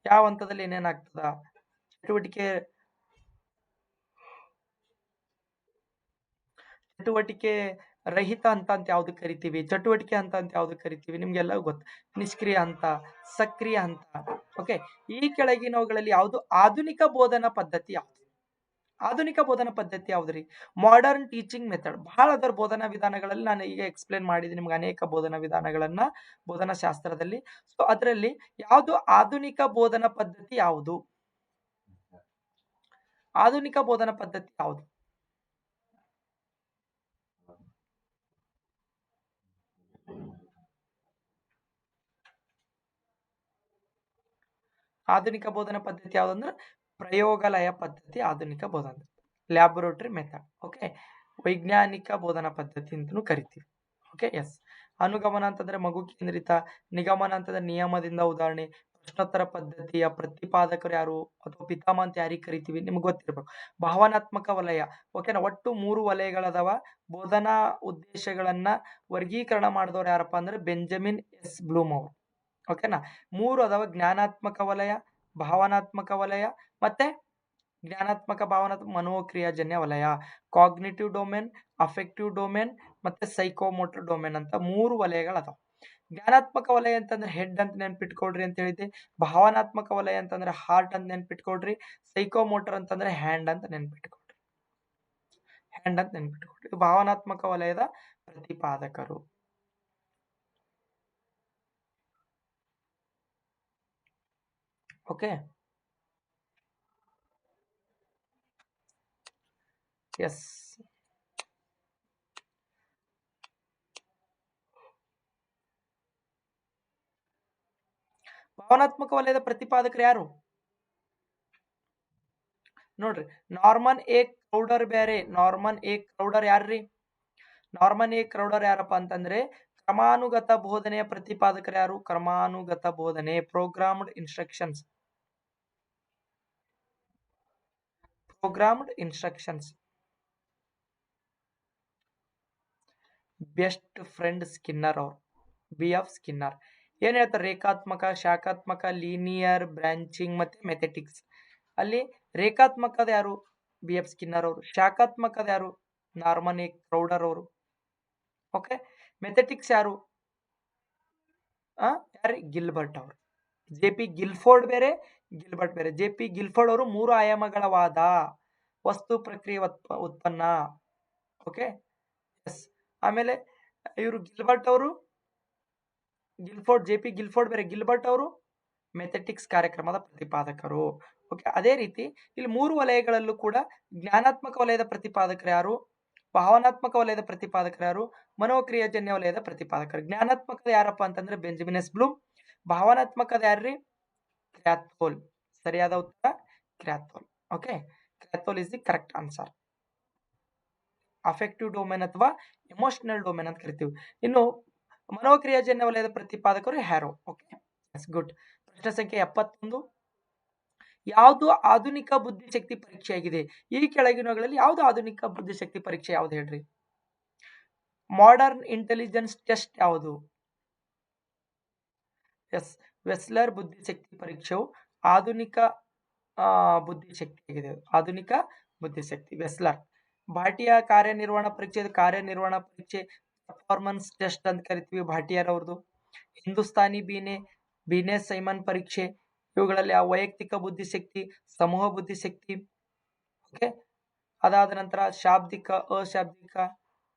ಯಾವ ಹಂತದಲ್ಲಿ ಏನೇನಾಗ್ತದ? ಚಟುವಟಿಕೆ ರಹಿತ ಹಂತ ಅಂತ ಯಾವ್ದಕ್ಕೆ ಕರಿತೀವಿ? ಚಟುವಟಿಕೆ ಹಂತ ಅಂತ ಯಾವ್ದಕ್ಕೆ ಕರಿತೀವಿ? ನಿಮ್ಗೆಲ್ಲ ಗೊತ್ತು. ನಿಷ್ಕ್ರಿಯ ಹಂತ, ಸಕ್ರಿಯ ಹಂತ. ಓಕೆ. ಈ ಕೆಳಗಿನವುಗಳಲ್ಲಿ ಯಾವುದು ಆಧುನಿಕ ಬೋಧನಾ ಪದ್ಧತಿ ಯಾವುದು? ಆಧುನಿಕ ಬೋಧನಾ ಪದ್ಧತಿ ಯಾವ್ದ್ರಿ? Modern teaching method. ಬಹಳ ಅದರ ಬೋಧನಾ ವಿಧಾನಗಳಲ್ಲಿ ನಾನು ಈಗ ಎಕ್ಸ್ಪ್ಲೇನ್ ಮಾಡಿದ್ದೀನಿ ನಿಮ್ಗೆ ಅನೇಕ ಬೋಧನಾ ವಿಧಾನಗಳನ್ನ ಬೋಧನಾ ಶಾಸ್ತ್ರದಲ್ಲಿ. ಸೊ ಅದರಲ್ಲಿ ಯಾವುದು ಆಧುನಿಕ ಬೋಧನಾ ಪದ್ಧತಿ ಯಾವುದು? ಆಧುನಿಕ ಬೋಧನಾ ಪದ್ಧತಿ ಯಾವುದು? ಆಧುನಿಕ ಬೋಧನಾ ಪದ್ಧತಿ ಯಾವ್ದಂದ್ರೆ ಪ್ರಯೋಗಾಲಯ ಪದ್ಧತಿ ಆಧುನಿಕ ಬೋಧನಾ, ಲ್ಯಾಬೊರೇಟರಿ ಮೆಥಡ್. ಓಕೆ. ವೈಜ್ಞಾನಿಕ ಬೋಧನಾ ಪದ್ಧತಿ ಅಂತಲೂ ಕರಿತೀವಿ. ಓಕೆ. ಎಸ್. ಅನುಗಮನ ಅಂತಂದ್ರೆ ಮಗು ಕೇಂದ್ರಿತ, ನಿಗಮನ ಅಂತಂದ್ರೆ ನಿಯಮದಿಂದ ಉದಾಹರಣೆ, ಪ್ರಶ್ನೋತ್ತರ ಪದ್ಧತಿಯ ಪ್ರತಿಪಾದಕರು ಯಾರು ಅಥವಾ ಪಿತಾಮಹ ಅಂತ ಯಾರಿಗೆ ಕರಿತೀವಿ? ನಿಮ್ಗೆ ಗೊತ್ತಿರ್ಬೇಕು. ಭಾವನಾತ್ಮಕ ವಲಯ. ಓಕೆನಾ? ಒಟ್ಟು 3 ವಲಯಗಳದಾವ. ಬೋಧನಾ ಉದ್ದೇಶಗಳನ್ನ ವರ್ಗೀಕರಣ ಮಾಡಿದವರು ಯಾರಪ್ಪ ಅಂದ್ರೆ ಬೆಂಜಮಿನ್ ಎಸ್ ಬ್ಲೂಮ್ ಅವರು. ಓಕೆನಾ? 3 ಅದಾವ: ಜ್ಞಾನಾತ್ಮಕ ವಲಯ, ಭಾವನಾತ್ಮಕ ವಲಯ, ಮತ್ತೆ ಜ್ಞಾನಾತ್ಮಕ ಭಾವನಾತ್ಮಕ ಮನೋಕ್ರಿಯಾಜನ್ಯ ವಲಯ. ಕಾಗ್ನಿಟಿವ್ ಡೊಮೇನ್, ಅಫೆಕ್ಟಿವ್ ಡೊಮೇನ್, ಮತ್ತೆ ಸೈಕೋಮೋಟರ್ ಡೊಮೇನ್ ಅಂತ 3 ವಲಯಗಳದಾವ. ಜ್ಞಾನಾತ್ಮಕ ವಲಯ ಅಂತಂದ್ರೆ ಹೆಡ್ ಅಂತ ನೆನ್ಪಿಟ್ಕೊಳ್ರಿ ಅಂತ ಹೇಳಿದ್ದೆ. ಭಾವನಾತ್ಮಕ ವಲಯ ಅಂತಂದ್ರೆ ಹಾರ್ಟ್ ಅಂತ ನೆನ್ಪಿಟ್ಕೊಳ್ರಿ. ಸೈಕೋಮೋಟರ್ ಅಂತಂದ್ರೆ ಹ್ಯಾಂಡ್ ಅಂತ ನೆನ್ಪಿಟ್ಕೊಳ್ರಿ. ಭಾವನಾತ್ಮಕ ವಲಯದ ಪ್ರತಿಪಾದಕರು. ಓಕೆ. ಎಸ್. ಭಾವನಾತ್ಮಕ ವಲಯದ ಪ್ರತಿಪಾದಕರು ಯಾರು? ನೋಡ್ರಿ, ನಾರ್ಮನ್ ಎ ಕ್ರೌಡರ್ ಬೇರೆ. ನಾರ್ಮನ್ ಎ ಕ್ರೌಡರ್ ಯಾರ್ರಿ? ನಾರ್ಮನ್ ಎ ಕ್ರೌಡರ್ ಯಾರಪ್ಪ ಅಂತಂದ್ರೆ ಕ್ರಮಾನುಗತ ಬೋಧನೆಯ ಪ್ರತಿಪಾದಕರು ಯಾರು? ಕ್ರಮಾನುಗತ ಬೋಧನೆ, programmed instructions. Programmed instructions. Best friend Skinner ಅವ್ರು, ಬಿ ಎಫ್ ಸ್ಕಿನ್ನರ್. ಏನ್ ಹೇಳ್ತಾರೆ? ರೇಖಾತ್ಮಕ, ಶಾಖಾತ್ಮಕ, ಲೀನಿಯರ್, ಬ್ರಾಂಚಿಂಗ್ ಮತ್ತೆ ಮೆಥೆಟಿಕ್ಸ್. ಅಲ್ಲಿ ರೇಖಾತ್ಮಕದ ಯಾರು? ಬಿ ಎಫ್ ಸ್ಕಿನ್ನರ್ ಅವರು. ಶಾಖಾತ್ಮಕದ ಯಾರು? ನಾರ್ಮನ್ ಎ ಕ್ರೌಡರ್ ಅವರು. ಓಕೆ, ಮೆಥೆಟಿಕ್ಸ್ ಯಾರು? ಯಾರು? ಗಿಲ್ಬರ್ಟ್ ಅವರು. ಜೆ ಪಿ ಗಿಲ್ಫೋರ್ಡ್ ಬೇರೆ, ಗಿಲ್ಬರ್ಟ್ ಬೇರೆ. ಜೆ ಪಿ ಗಿಲ್ಫೋರ್ಡ್ ಅವರು 3 ಆಯಾಮಗಳ ವಾದ, ವಸ್ತು ಪ್ರಕ್ರಿಯೆ ಉತ್ಪನ್ನ. Okay, yes. ಆಮೇಲೆ ಇವರು ಗಿಲ್ಬರ್ಟ್ ಅವರು, ಗಿಲ್ಫೋರ್ಡ್, ಜೆ ಪಿ ಗಿಲ್ಫೋರ್ಡ್ ಬೇರೆ, ಗಿಲ್ಬರ್ಟ್ ಅವರು ಮೆಥೆಟಿಕ್ಸ್ ಕಾರ್ಯಕ್ರಮದ ಪ್ರತಿಪಾದಕರು. ಓಕೆ, ಅದೇ ರೀತಿ ಇಲ್ಲಿ 3 ವಲಯಗಳಲ್ಲೂ ಕೂಡ ಜ್ಞಾನಾತ್ಮಕ ವಲಯದ ಪ್ರತಿಪಾದಕರು ಯಾರು? ಭಾವನಾತ್ಮಕ ವಲಯದ ಪ್ರತಿಪಾದಕರು ಯಾರು? ಮನೋಕ್ರಿಯಾಜನ್ಯ ವಲಯದ ಪ್ರತಿಪಾದಕರು. ಜ್ಞಾನಾತ್ಮಕದ ಯಾರಪ್ಪ ಅಂತಂದ್ರೆ ಬೆಂಜಮಿನ್ ಎಸ್ ಬ್ಲೂಮ್. ಭಾವನಾತ್ಮಕದ ಯಾರ್ರಿ? ಕ್ರಾಥೋಲ್. ಸರಿಯಾದ ಉತ್ತರ Krathwohl. Okay, Krathwohl is the correct answer. Affective domain ಅಥವಾ ಎಮೋಷನಲ್ ಡೊಮೇನ್ ಅಂತ ಕರಿತೀವಿ. ಇನ್ನು ಮನೋಕ್ರಿಯಾಜನ್ಯ ವಲಯದ ಪ್ರತಿಪಾದಕರು ಹ್ಯಾರೋ. Okay, good. ಪ್ರಶ್ನೆ ಸಂಖ್ಯೆ 71. ಯಾವುದು ಆಧುನಿಕ ಬುದ್ಧಿಶಕ್ತಿ ಪರೀಕ್ಷೆಯಾಗಿದೆ? ಈ ಕೆಳಗಿನವುಗಳಲ್ಲಿ ಯಾವುದು ಆಧುನಿಕ ಬುದ್ಧಿಶಕ್ತಿ ಪರೀಕ್ಷೆ ಯಾವ್ದು ಹೇಳ್ರಿ? ಮಾಡರ್ನ್ ಇಂಟೆಲಿಜೆನ್ಸ್ ಟೆಸ್ಟ್ ಯಾವುದು? ಎಸ್, ವೆಸ್ಲರ್ ಬುದ್ಧಿಶಕ್ತಿ ಪರೀಕ್ಷೆಯು ಆಧುನಿಕ ಬುದ್ಧಿಶಕ್ತಿ ಆಗಿದೆ. ಆಧುನಿಕ ಬುದ್ಧಿಶಕ್ತಿ ವೆಸ್ಲರ್. ಭಾಟಿಯಾ ಕಾರ್ಯನಿರ್ವಹಣಾ ಪರೀಕ್ಷೆ, ಕಾರ್ಯನಿರ್ವಹಣಾ ಪರೀಕ್ಷೆ ಪರ್ಫಾರ್ಮೆನ್ಸ್ ಟೆಸ್ಟ್ ಅಂತ ಕರಿತೀವಿ ಭಾಟಿಯಾರ್ ಅವ್ರದ್ದು. ಹಿಂದೂಸ್ತಾನಿ ಬೀನೆ ಸೈಮನ್ ಪರೀಕ್ಷೆ. ಇವುಗಳಲ್ಲಿ ಆ ವೈಯಕ್ತಿಕ ಬುದ್ಧಿಶಕ್ತಿ, ಸಮೂಹ ಬುದ್ಧಿಶಕ್ತಿ. ಓಕೆ, ಅದಾದ ನಂತರ ಶಾಬ್ದಿಕ, ಅಶಾಬ್ದಿಕ.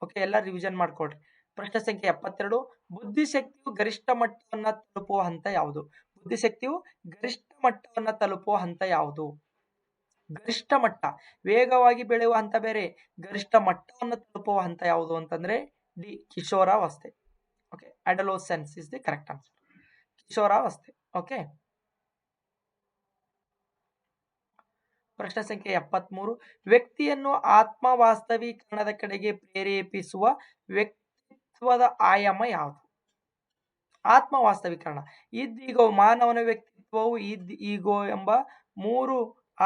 ಓಕೆ, ಎಲ್ಲ ರಿವಿಷನ್ ಮಾಡ್ಕೊಡ್ರಿ. ಪ್ರಶ್ನೆ ಸಂಖ್ಯೆ 72. ಬುದ್ಧಿಶಕ್ತಿಯು ಗರಿಷ್ಠ ಮಟ್ಟವನ್ನ ತಲುಪುವ ಹಂತ ಯಾವುದು? ಬುದ್ಧಿಶಕ್ತಿಯು ಗರಿಷ್ಠ ಮಟ್ಟವನ್ನ ತಲುಪುವ ಹಂತ ಯಾವುದು? ಗರಿಷ್ಠ ಮಟ್ಟ, ವೇಗವಾಗಿ ಬೆಳೆಯುವ ಹಂತ ಬೇರೆ, ಗರಿಷ್ಠ ಮಟ್ಟವನ್ನು ತಲುಪುವ ಹಂತ ಯಾವುದು ಅಂತಂದ್ರೆ ಡಿ, ಕಿಶೋರಾವಸ್ಥೆ. Okay, adolescence is the correct answer. ಕಿಶೋರಾವಸ್ಥೆ. ಓಕೆ, ಪ್ರಶ್ನೆ ಸಂಖ್ಯೆ 73. ವ್ಯಕ್ತಿಯನ್ನು ಆತ್ಮ ವಾಸ್ತವೀಕರಣದ ಕಡೆಗೆ ಪ್ರೇರೇಪಿಸುವ ವ್ಯಕ್ತಿತ್ವದ ಆಯಾಮ ಯಾವುದು? ಆತ್ಮ ವಾಸ್ತವೀಕರಣ. ಈಗೋ ಮಾನವನ ವ್ಯಕ್ತಿತ್ವವು ಈಗೋ ಎಂಬ 3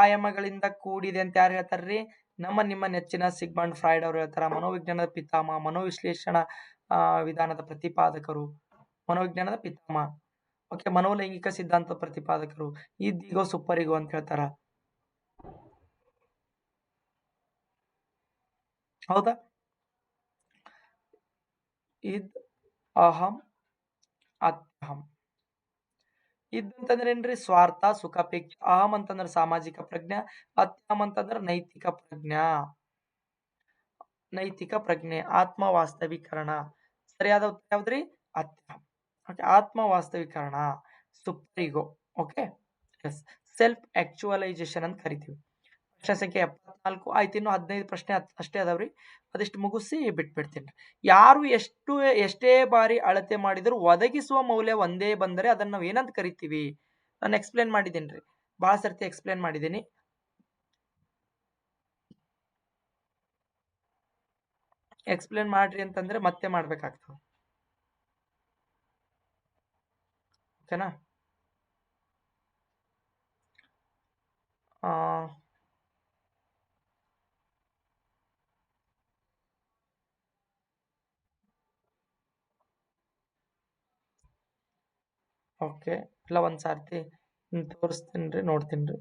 ಆಯಾಮಗಳಿಂದ ಕೂಡಿದೆ ಅಂತ ಯಾರು ಹೇಳ್ತಾರ್ರಿ? ನಿಮ್ಮ ನೆಚ್ಚಿನ ಸಿಗ್ಮಂಡ್ ಫ್ರಾಯ್ಡ್ ಅವರು ಹೇಳ್ತಾರ. ಮನೋವಿಜ್ಞಾನದ ಪಿತಾಮಹ, ಮನೋವಿಶ್ಲೇಷಣಾ ವಿಧಾನದ ಪ್ರತಿಪಾದಕರು, ಮನೋವಿಜ್ಞಾನದ ಪಿತಾಮಹ. ಓಕೆ, ಮನೋಲೈಂಗಿಕ ಸಿದ್ಧಾಂತ ಪ್ರತಿಪಾದಕರು ಈಗೋ ಸೂಪರ್ ಈಗೋ ಅಂತ ಹೇಳ್ತಾರ. ಹೌದಾ? ಇದ್, ಅಹಂ, ಅತ್ಯಹಂ. ಇದಂತಂದ್ರೆ ಏನ್ರಿ? ಸ್ವಾರ್ಥ, ಸುಖಾಪೇಕ್ಷ. ಅಹಂ ಅಂತಂದ್ರೆ ಸಾಮಾಜಿಕ ಪ್ರಜ್ಞೆ, ಅತ್ಯಹಂ ಅಂತಂದ್ರೆ ನೈತಿಕ ಪ್ರಜ್ಞಾ. ನೈತಿಕ ಪ್ರಜ್ಞೆ, ಆತ್ಮ ವಾಸ್ತವೀಕರಣ. ಸರಿಯಾದ ಉತ್ತರ ಯಾವ್ದ್ರಿ? ಅತ್ಯಹಂ. ಓಕೆ, ಆತ್ಮ ವಾಸ್ತವೀಕರಣ, ಸೂಪರ್ ಈಗೋ. ಓಕೆ, ಎಸ್, ಸೆಲ್ಫ್ ಆಕ್ಚುಯಲೈಸೇಷನ್ ಅಂತ ಕರಿತೀವಿ. ಪ್ರಶ್ನೆ ಸಂಖ್ಯೆ 74. ಆಯ್ತು, ಇನ್ನು 15 ಪ್ರಶ್ನೆ ಅಷ್ಟೇ ಅದಾವ್ರಿ. ಅದಿಷ್ಟು ಮುಗಿಸಿ ಬಿಟ್ಬಿಡ್ತೀನಿ. ಯಾರು ಎಷ್ಟೇ ಬಾರಿ ಅಳತೆ ಮಾಡಿದ್ರು ಒದಗಿಸುವ ಮೌಲ್ಯ ಒಂದೇ ಬಂದರೆ ಅದನ್ನ ನಾವು ಏನಂತ ಕರಿತೀವಿ? ನಾನು ಎಕ್ಸ್ಪ್ಲೇನ್ ಮಾಡಿದ್ದೀನಿ, ಬಹಳ ಸರ್ತಿ ಎಕ್ಸ್ಪ್ಲೇನ್ ಮಾಡಿದ್ದೀನಿ. ಎಕ್ಸ್ಪ್ಲೇನ್ ಮಾಡ್ರಿ ಅಂತಂದ್ರೆ ಮತ್ತೆ ಮಾಡ್ಬೇಕಾಗ್ತದೆ. ಓಕೆನಾ? ಓಕೆ, ಇಲ್ಲ ಒಂದ್ ಸರ್ತಿ ತೋರಿಸ್ತೀನಿ, ನೋಡ್ತೀನಿ.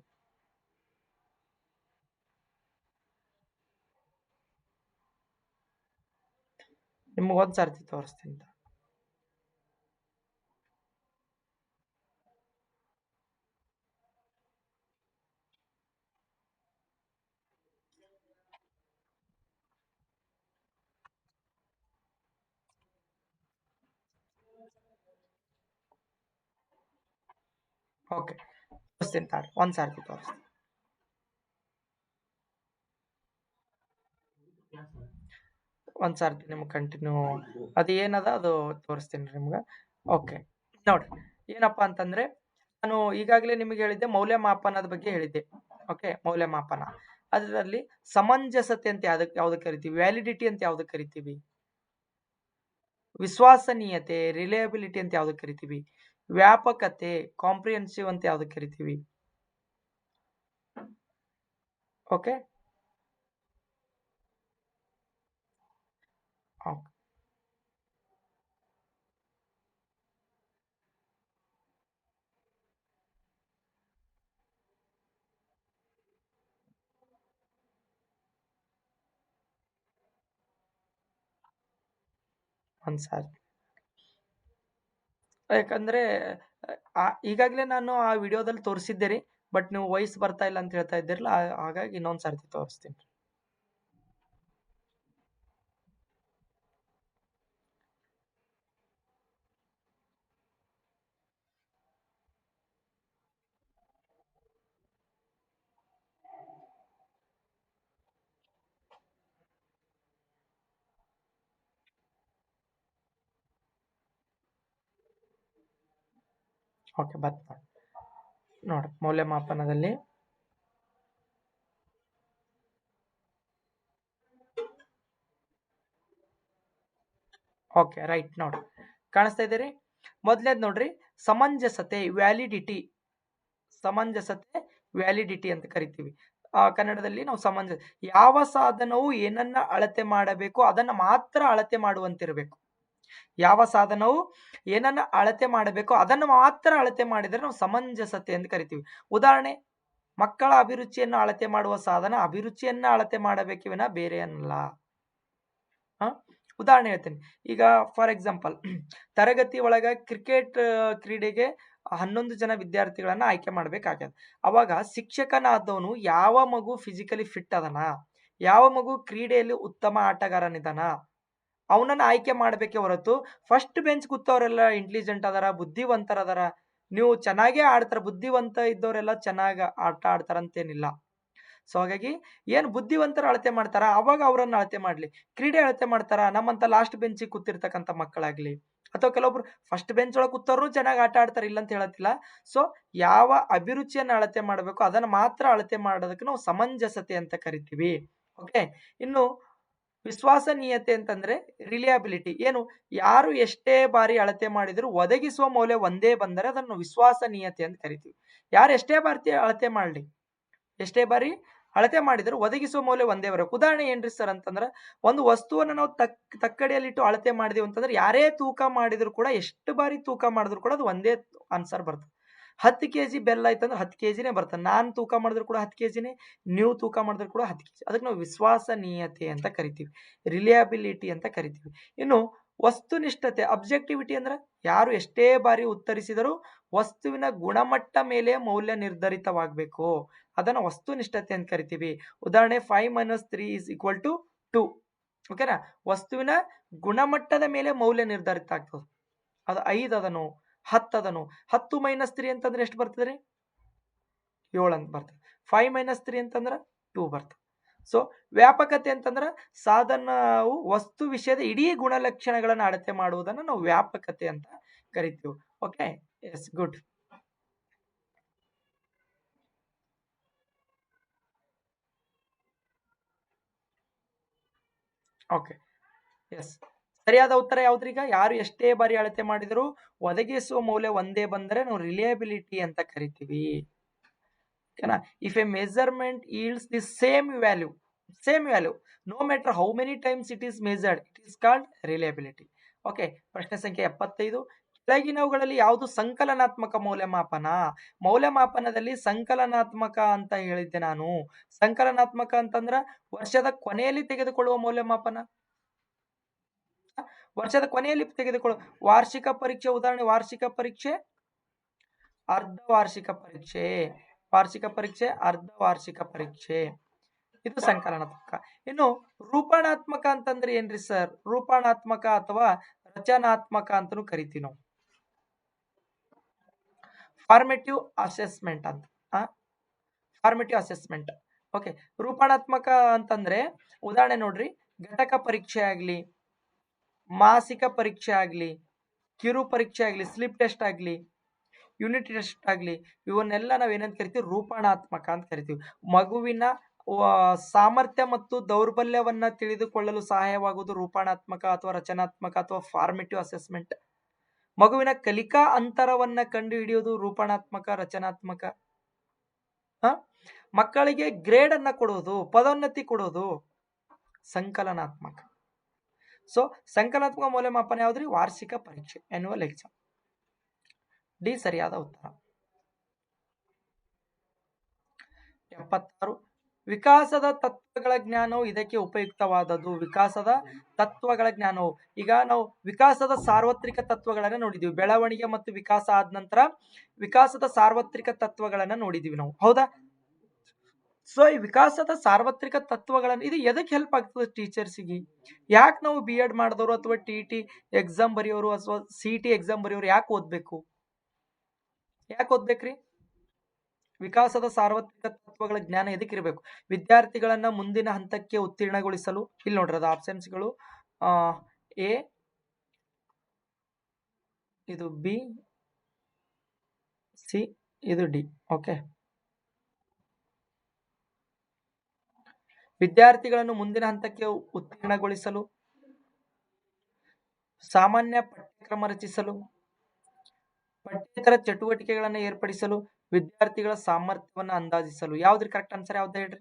ನಿಮ್ಗೆ ಒಂದ್ ಸರ್ತಿ ತೋರಿಸ್ತೀನಿ. ಓಕೆ, ತೋರಿಸ್ತೀನಿ ತಾಳಿ, ಒಂದ್ ಸರ್ತಿ ತೋರಿಸ್ತೀನಿ. ಒಂದ್ ಸರ್ತಿ ನಿಮ್ಗೆ ಕಂಟಿನ್ಯೂ ಅದು ಏನದ ಅದು ತೋರಿಸ್ತೀನಿ ನಿಮ್ಗೆ. ಓಕೆ, ನೋಡ್ರಿ ಏನಪ್ಪಾ ಅಂತಂದ್ರೆ ನಾನು ಈಗಾಗಲೇ ನಿಮಗೆ ಹೇಳಿದ್ದೆ ಮೌಲ್ಯಮಾಪನದ ಬಗ್ಗೆ ಹೇಳಿದ್ದೆ. ಓಕೆ, ಮೌಲ್ಯಮಾಪನ. ಅದರಲ್ಲಿ ಸಮಂಜಸತೆ ಅಂತ ಯಾವ್ದಕ್ಕೆ ಕರಿತೀವಿ, ವ್ಯಾಲಿಡಿಟಿ ಅಂತ ಯಾವ್ದಕ್ಕೆ ಕರಿತೀವಿ, ವಿಶ್ವಾಸನೀಯತೆ ರಿಲಯಬಿಲಿಟಿ ಅಂತ ಯಾವ್ದಕ್ಕೆ ಕರಿತೀವಿ, ವ್ಯಾಪಕತೆ ಕಾಂಪ್ರಿಹೆನ್ಸಿವ್ ಅಂತ ಯಾವ್ದಕ್ಕೆ ಕರಿತೀವಿ. ಓಕೆ, ಒಂದ್ಸಾರಿ. ಯಾಕಂದ್ರೆ ಈಗಾಗಲೇ ನಾನು ಆ ವಿಡಿಯೋದಲ್ಲಿ ತೋರಿಸಿದ್ದೆ ರೀ, ಬಟ್ ನೀವು ವಾಯ್ಸ್ ಬರ್ತಾ ಇಲ್ಲ ಅಂತ ಹೇಳ್ತಾ ಇದ್ದೀರಲ್ಲ, ಹಾಗಾಗಿ ಇನ್ನೊಂದ್ ಸರ್ತಿ ತೋರಿಸ್ತೀನಿ. ಓಕೆ, ಬರ್ತಾ ನೋಡಿ ಮೌಲ್ಯಮಾಪನದಲ್ಲಿ ಓಕೆ ರೈಟ್. ನೋಡ್ರಿ ಕಾಣಿಸ್ತಾ ಇದೆ ರೀ. ಮೊದಲೇದ್ ನೋಡ್ರಿ, ಸಮಂಜಸತೆ ವ್ಯಾಲಿಡಿಟಿ. ಸಮಂಜಸತೆ ವ್ಯಾಲಿಡಿಟಿ ಅಂತ ಕರಿತೀವಿ. ಕನ್ನಡದಲ್ಲಿ ನಾವು ಸಮಂಜಸ. ಯಾವ ಸಾಧನವು ಏನನ್ನ ಅಳತೆ ಮಾಡಬೇಕು ಅದನ್ನ ಮಾತ್ರ ಅಳತೆ ಮಾಡುವಂತಿರಬೇಕು. ಯಾವ ಸಾಧನವು ಏನನ್ನ ಅಳತೆ ಮಾಡಬೇಕು ಅದನ್ನು ಮಾತ್ರ ಅಳತೆ ಮಾಡಿದರೆ ನಾವು ಸಮಂಜಸತೆ ಅಂತ ಕರಿತೀವಿ. ಉದಾಹರಣೆ, ಮಕ್ಕಳ ಅಭಿರುಚಿಯನ್ನು ಅಳತೆ ಮಾಡುವ ಸಾಧನ ಅಭಿರುಚಿಯನ್ನ ಅಳತೆ ಮಾಡಬೇಕು ವಿನ ಬೇರೆ ಅನ್ನಲ್ಲ. ಉದಾಹರಣೆ ಹೇಳ್ತೀನಿ. ಈಗ ಫಾರ್ ಎಕ್ಸಾಂಪಲ್, ತರಗತಿ ಒಳಗ ಕ್ರಿಕೆಟ್ ಕ್ರೀಡೆಗೆ 11 ಜನ ವಿದ್ಯಾರ್ಥಿಗಳನ್ನ ಆಯ್ಕೆ ಮಾಡ್ಬೇಕಾಗ್ಯದ. ಅವಾಗ ಶಿಕ್ಷಕನಾದವನು ಯಾವ ಮಗು ಫಿಸಿಕಲಿ ಫಿಟ್ ಅದನ, ಯಾವ ಮಗು ಕ್ರೀಡೆಯಲ್ಲಿ ಉತ್ತಮ ಆಟಗಾರನಿದಾನ, ಅವನನ್ನ ಆಯ್ಕೆ ಮಾಡ್ಬೇಕೆ ಹೊರತು ಫಸ್ಟ್ ಬೆಂಚ್ ಕೂತವ್ರೆಲ್ಲ ಇಂಟೆಲಿಜೆಂಟ್ ಅದಾರ, ಬುದ್ಧಿವಂತರ ಅದಾರ, ನೀವು ಚೆನ್ನಾಗೇ ಆಡ್ತಾರ, ಬುದ್ಧಿವಂತ ಇದ್ದವರೆಲ್ಲ ಚೆನ್ನಾಗಿ ಆಟ ಆಡ್ತಾರಂತೇನಿಲ್ಲ. ಸೊ ಹಾಗಾಗಿ ಏನ್ ಬುದ್ಧಿವಂತರ ಅಳತೆ ಮಾಡ್ತಾರ ಅವಾಗ ಅವರನ್ನ ಅಳತೆ ಮಾಡ್ಲಿ. ಕ್ರೀಡೆ ಅಳತೆ ಮಾಡ್ತಾರ ನಮ್ಮಂತ ಲಾಸ್ಟ್ ಬೆಂಚಿಗೆ ಕೂತಿರ್ತಕ್ಕಂಥ ಮಕ್ಕಳಾಗ್ಲಿ, ಅಥವಾ ಕೆಲವೊಬ್ರು ಫಸ್ಟ್ ಬೆಂಚ್ ಒಳಗೆ ಕೂತವ್ರು ಚೆನ್ನಾಗಿ ಆಟ ಆಡ್ತಾರೆ, ಇಲ್ಲ ಅಂತ ಹೇಳತ್ತಿಲ್ಲ. ಸೊ ಯಾವ ಅಭಿರುಚಿಯನ್ನ ಅಳತೆ ಮಾಡಬೇಕು ಅದನ್ನ ಮಾತ್ರ ಅಳತೆ ಮಾಡೋದಕ್ಕೆ ನಾವು ಸಮಂಜಸತೆ ಅಂತ ಕರಿತೀವಿ. ಓಕೆ, ಇನ್ನು ವಿಶ್ವಾಸನೀಯತೆ ಅಂತಂದ್ರೆ ರಿಲಿಯಬಿಲಿಟಿ. ಏನು, ಯಾರು ಎಷ್ಟೇ ಬಾರಿ ಅಳತೆ ಮಾಡಿದ್ರು ಒದಗಿಸುವ ಮೌಲ್ಯ ಒಂದೇ ಬಂದರೆ ಅದನ್ನು ವಿಶ್ವಾಸನೀಯತೆ ಅಂತ ಕರಿತೀವಿ. ಯಾರು ಎಷ್ಟೇ ಬಾರಿ ಅಳತೆ ಮಾಡ್ಲಿ, ಎಷ್ಟೇ ಬಾರಿ ಅಳತೆ ಮಾಡಿದ್ರು ಒದಗಿಸುವ ಮೌಲ್ಯ ಒಂದೇ ಬರಬೇಕು. ಉದಾಹರಣೆ ಏನ್ರಿ ಸರ್ ಅಂತಂದ್ರೆ, ಒಂದು ವಸ್ತುವನ್ನು ನಾವು ತಕ್ಕಡಿಯಲ್ಲಿಟ್ಟು ಅಳತೆ ಮಾಡಿದೀವಿ ಅಂತಂದ್ರೆ ಯಾರೇ ತೂಕ ಮಾಡಿದ್ರು ಕೂಡ, ಎಷ್ಟು ಬಾರಿ ತೂಕ ಮಾಡಿದ್ರು ಕೂಡ ಅದು ಒಂದೇ ಆನ್ಸರ್ ಬರ್ತದೆ. 10 kg ಬೆಲ್ಲ ಐತಂದ್ರೆ 10 kgನೇ ಬರ್ತದೆ. ನಾನು ತೂಕ ಮಾಡಿದ್ರು ಕೂಡ 10 kgನೇ, ನೀವು ತೂಕ ಮಾಡಿದ್ರು ಕೂಡ 10 kg. ಅದಕ್ಕೆ ನಾವು ವಿಶ್ವಾಸನೀಯತೆ ಅಂತ ಕರಿತೀವಿ, ರಿಲಿಯಬಿಲಿಟಿ ಅಂತ ಕರಿತೀವಿ. ಇನ್ನು ವಸ್ತುನಿಷ್ಠತೆ ಅಬ್ಜೆಕ್ಟಿವಿಟಿ ಅಂದ್ರೆ, ಯಾರು ಎಷ್ಟೇ ಬಾರಿ ಉತ್ತರಿಸಿದರೂ ವಸ್ತುವಿನ ಗುಣಮಟ್ಟ ಮೇಲೆ ಮೌಲ್ಯ ನಿರ್ಧರಿತವಾಗಬೇಕು, ಅದನ್ನ ವಸ್ತುನಿಷ್ಠತೆ ಅಂತ ಕರಿತೀವಿ. ಉದಾಹರಣೆ 5 - 3 = 2. ಓಕೆನಾ, ವಸ್ತುವಿನ ಗುಣಮಟ್ಟದ ಮೇಲೆ ಮೌಲ್ಯ ನಿರ್ಧರಿತ ಆಗ್ತದೆ. ಅದು 5 ಅದನು 10 ಅದನು. 10 - 3 ಅಂತಂದ್ರೆ ಎಷ್ಟು ಬರ್ತದೆ? 7 ಅಂತ ಬರ್ತದೆ. 5 - 3 ಅಂತಂದ್ರೆ 2 ಬರ್ತದೆ. ಸೊ ವ್ಯಾಪಕತೆ ಅಂತಂದ್ರೆ, ಸಾಧನವು ವಸ್ತು ವಿಷಯದ ಇಡೀ ಗುಣಲಕ್ಷಣಗಳನ್ನು ಅಳತೆ ಮಾಡುವುದನ್ನು ನಾವು ವ್ಯಾಪಕತೆ ಅಂತ ಕರಿತೀವಿ. Okay, yes, good. Okay, yes, ಸರಿಯಾದ ಉತ್ತರ ಯಾವ್ದ್ರೀಗ? ಯಾರು ಎಷ್ಟೇ ಬಾರಿ ಅಳತೆ ಮಾಡಿದ್ರು ಒದಗಿಸುವ ಮೌಲ್ಯ ಒಂದೇ ಬಂದರೆ ನಾವು ರಿಲಿಯಬಿಲಿಟಿ ಅಂತ ಕರಿತೀವಿ. ಓಕೆನಾ, if A measurement yields the same value no matter how many times it is measured, it is called reliability. Okay, ಪ್ರಶ್ನೆ ಸಂಖ್ಯೆ 75. ಕೆಳಗಿನವುಗಳಲ್ಲಿ ಯಾವುದು ಸಂಕಲನಾತ್ಮಕ ಮೌಲ್ಯಮಾಪನ? ಮೌಲ್ಯಮಾಪನದಲ್ಲಿ ಸಂಕಲನಾತ್ಮಕ ಅಂತ ಹೇಳಿದ್ದೆ ನಾನು. ಸಂಕಲನಾತ್ಮಕ ಅಂತಂದ್ರ ವರ್ಷದ ಕೊನೆಯಲ್ಲಿ ತೆಗೆದುಕೊಳ್ಳುವ ಮೌಲ್ಯಮಾಪನ. ವರ್ಷದ ಕೊನೆಯಲ್ಲಿ ತೆಗೆದುಕೊಳ್ಳುವ ವಾರ್ಷಿಕ ಪರೀಕ್ಷೆ. ಉದಾಹರಣೆ, ವಾರ್ಷಿಕ ಪರೀಕ್ಷೆ, ಅರ್ಧ ವಾರ್ಷಿಕ ಪರೀಕ್ಷೆ, ವಾರ್ಷಿಕ ಪರೀಕ್ಷೆ, ಅರ್ಧ ವಾರ್ಷಿಕ ಪರೀಕ್ಷೆ, ಇದು ಸಂಕಲನಾತ್ಮಕ. ಇನ್ನು ರೂಪಣಾತ್ಮಕ ಅಂತಂದ್ರೆ ಏನ್ರಿ ಸರ್? ರೂಪಣಾತ್ಮಕ ಅಥವಾ ರಚನಾತ್ಮಕ ಅಂತನೂ ಕರಿತೀವಿ ನಾವು. ಫಾರ್ಮೇಟಿವ್ ಅಸೆಸ್ಮೆಂಟ್ ಅಂತ. Formative assessment. ಓಕೆ, ರೂಪಣಾತ್ಮಕ ಅಂತಂದ್ರೆ ಉದಾಹರಣೆ ನೋಡ್ರಿ, ಘಟಕ ಪರೀಕ್ಷೆ ಆಗ್ಲಿ, ಮಾಸಿಕ ಪರೀಕ್ಷೆ ಆಗ್ಲಿ, ಕಿರು ಪರೀಕ್ಷೆ ಆಗ್ಲಿ, ಸ್ಲಿಪ್ ಟೆಸ್ಟ್ ಆಗ್ಲಿ, ಯೂನಿಟ್ ಟೆಸ್ಟ್ ಆಗಲಿ, ಇವನ್ನೆಲ್ಲ ನಾವೇನಂತ ಕರಿತೀವಿ, ರೂಪಣಾತ್ಮಕ ಅಂತ ಕರಿತೀವಿ. ಮಗುವಿನ ಸಾಮರ್ಥ್ಯ ಮತ್ತು ದೌರ್ಬಲ್ಯವನ್ನ ತಿಳಿದುಕೊಳ್ಳಲು ಸಹಾಯವಾಗುವುದು ರೂಪಣಾತ್ಮಕ ಅಥವಾ ರಚನಾತ್ಮಕ ಅಥವಾ ಫಾರ್ಮೇಟಿವ್ ಅಸೆಸ್ಮೆಂಟ್. ಮಗುವಿನ ಕಲಿಕಾ ಅಂತರವನ್ನ ಕಂಡು ಹಿಡಿಯುವುದು ರೂಪಣಾತ್ಮಕ, ರಚನಾತ್ಮಕ. ಮಕ್ಕಳಿಗೆ ಗ್ರೇಡ್ ಅನ್ನ ಕೊಡುವುದು, ಪದೋನ್ನತಿ ಕೊಡುವುದು ಸಂಕಲನಾತ್ಮಕ. ಸೊ ಸಂಕಲನಾತ್ಮಕ ಮೌಲ್ಯಮಾಪನ ಯಾವ್ದ್ರಿ? ವಾರ್ಷಿಕ ಪರೀಕ್ಷೆ, ಆನ್ಯುವಲ್ ಎಕ್ಸಾಮ್. ಡಿ ಸರಿಯಾದ ಉತ್ತರ. 76 ವಿಕಾಸದ ತತ್ವಗಳ ಜ್ಞಾನವು ಇದಕ್ಕೆ ಉಪಯುಕ್ತವಾದದ್ದು. ವಿಕಾಸದ ತತ್ವಗಳ ಜ್ಞಾನವು, ಈಗ ನಾವು ವಿಕಾಸದ ಸಾರ್ವತ್ರಿಕ ತತ್ವಗಳನ್ನ ನೋಡಿದೀವಿ. ಬೆಳವಣಿಗೆ ಮತ್ತು ವಿಕಾಸ ಆದ ನಂತರ ವಿಕಾಸದ ಸಾರ್ವತ್ರಿಕ ತತ್ವಗಳನ್ನ ನೋಡಿದೀವಿ ನಾವು, ಹೌದಾ? ಸೊ ಈ ವಿಕಾಸದ ಸಾರ್ವತ್ರಿಕ ತತ್ವಗಳನ್ನು ಇದು ಎದಕ್ಕೆ ಹೆಲ್ಪ್ ಆಗ್ತದೆ ಟೀಚರ್ಸಿಗೆ? ಯಾಕೆ ನಾವು B.Ed ಮಾಡಿದವರು ಅಥವಾ TET ಎಕ್ಸಾಮ್ ಬರೆಯೋರು ಅಥವಾ CET ಎಕ್ಸಾಮ್ ಬರೆಯೋರು ಯಾಕೆ ಓದ್ಬೇಕು? ಓದ್ಬೇಕ್ರಿ? ವಿಕಾಸದ ಸಾರ್ವತ್ರಿಕ ತತ್ವಗಳ ಜ್ಞಾನ ಎದಕ್ಕಿರಬೇಕು? ವಿದ್ಯಾರ್ಥಿಗಳನ್ನ ಮುಂದಿನ ಹಂತಕ್ಕೆ ಉತ್ತೀರ್ಣಗೊಳಿಸಲು. ಇಲ್ಲಿ ನೋಡ್ರಿ ಅದು ಆಪ್ಷನ್ಸ್ಗಳು, ಎ, ಇದು ಬಿ, ಸಿ, ಇದು ಡಿ. ಓಕೆ, ವಿದ್ಯಾರ್ಥಿಗಳನ್ನು ಮುಂದಿನ ಹಂತಕ್ಕೆ ಉತ್ತೀರ್ಣಗೊಳಿಸಲು, ಸಾಮಾನ್ಯ ಪಠ್ಯಕ್ರಮ ರಚಿಸಲು, ಪಠ್ಯೇತರ ಚಟುವಟಿಕೆಗಳನ್ನು ಏರ್ಪಡಿಸಲು, ವಿದ್ಯಾರ್ಥಿಗಳ ಸಾಮರ್ಥ್ಯವನ್ನು ಅಂದಾಜಿಸಲು. ಯಾವ್ದು ಕರೆಕ್ಟ್ ಆನ್ಸರ್? ಯಾವ್ದು ಹೇಳ್ರಿ?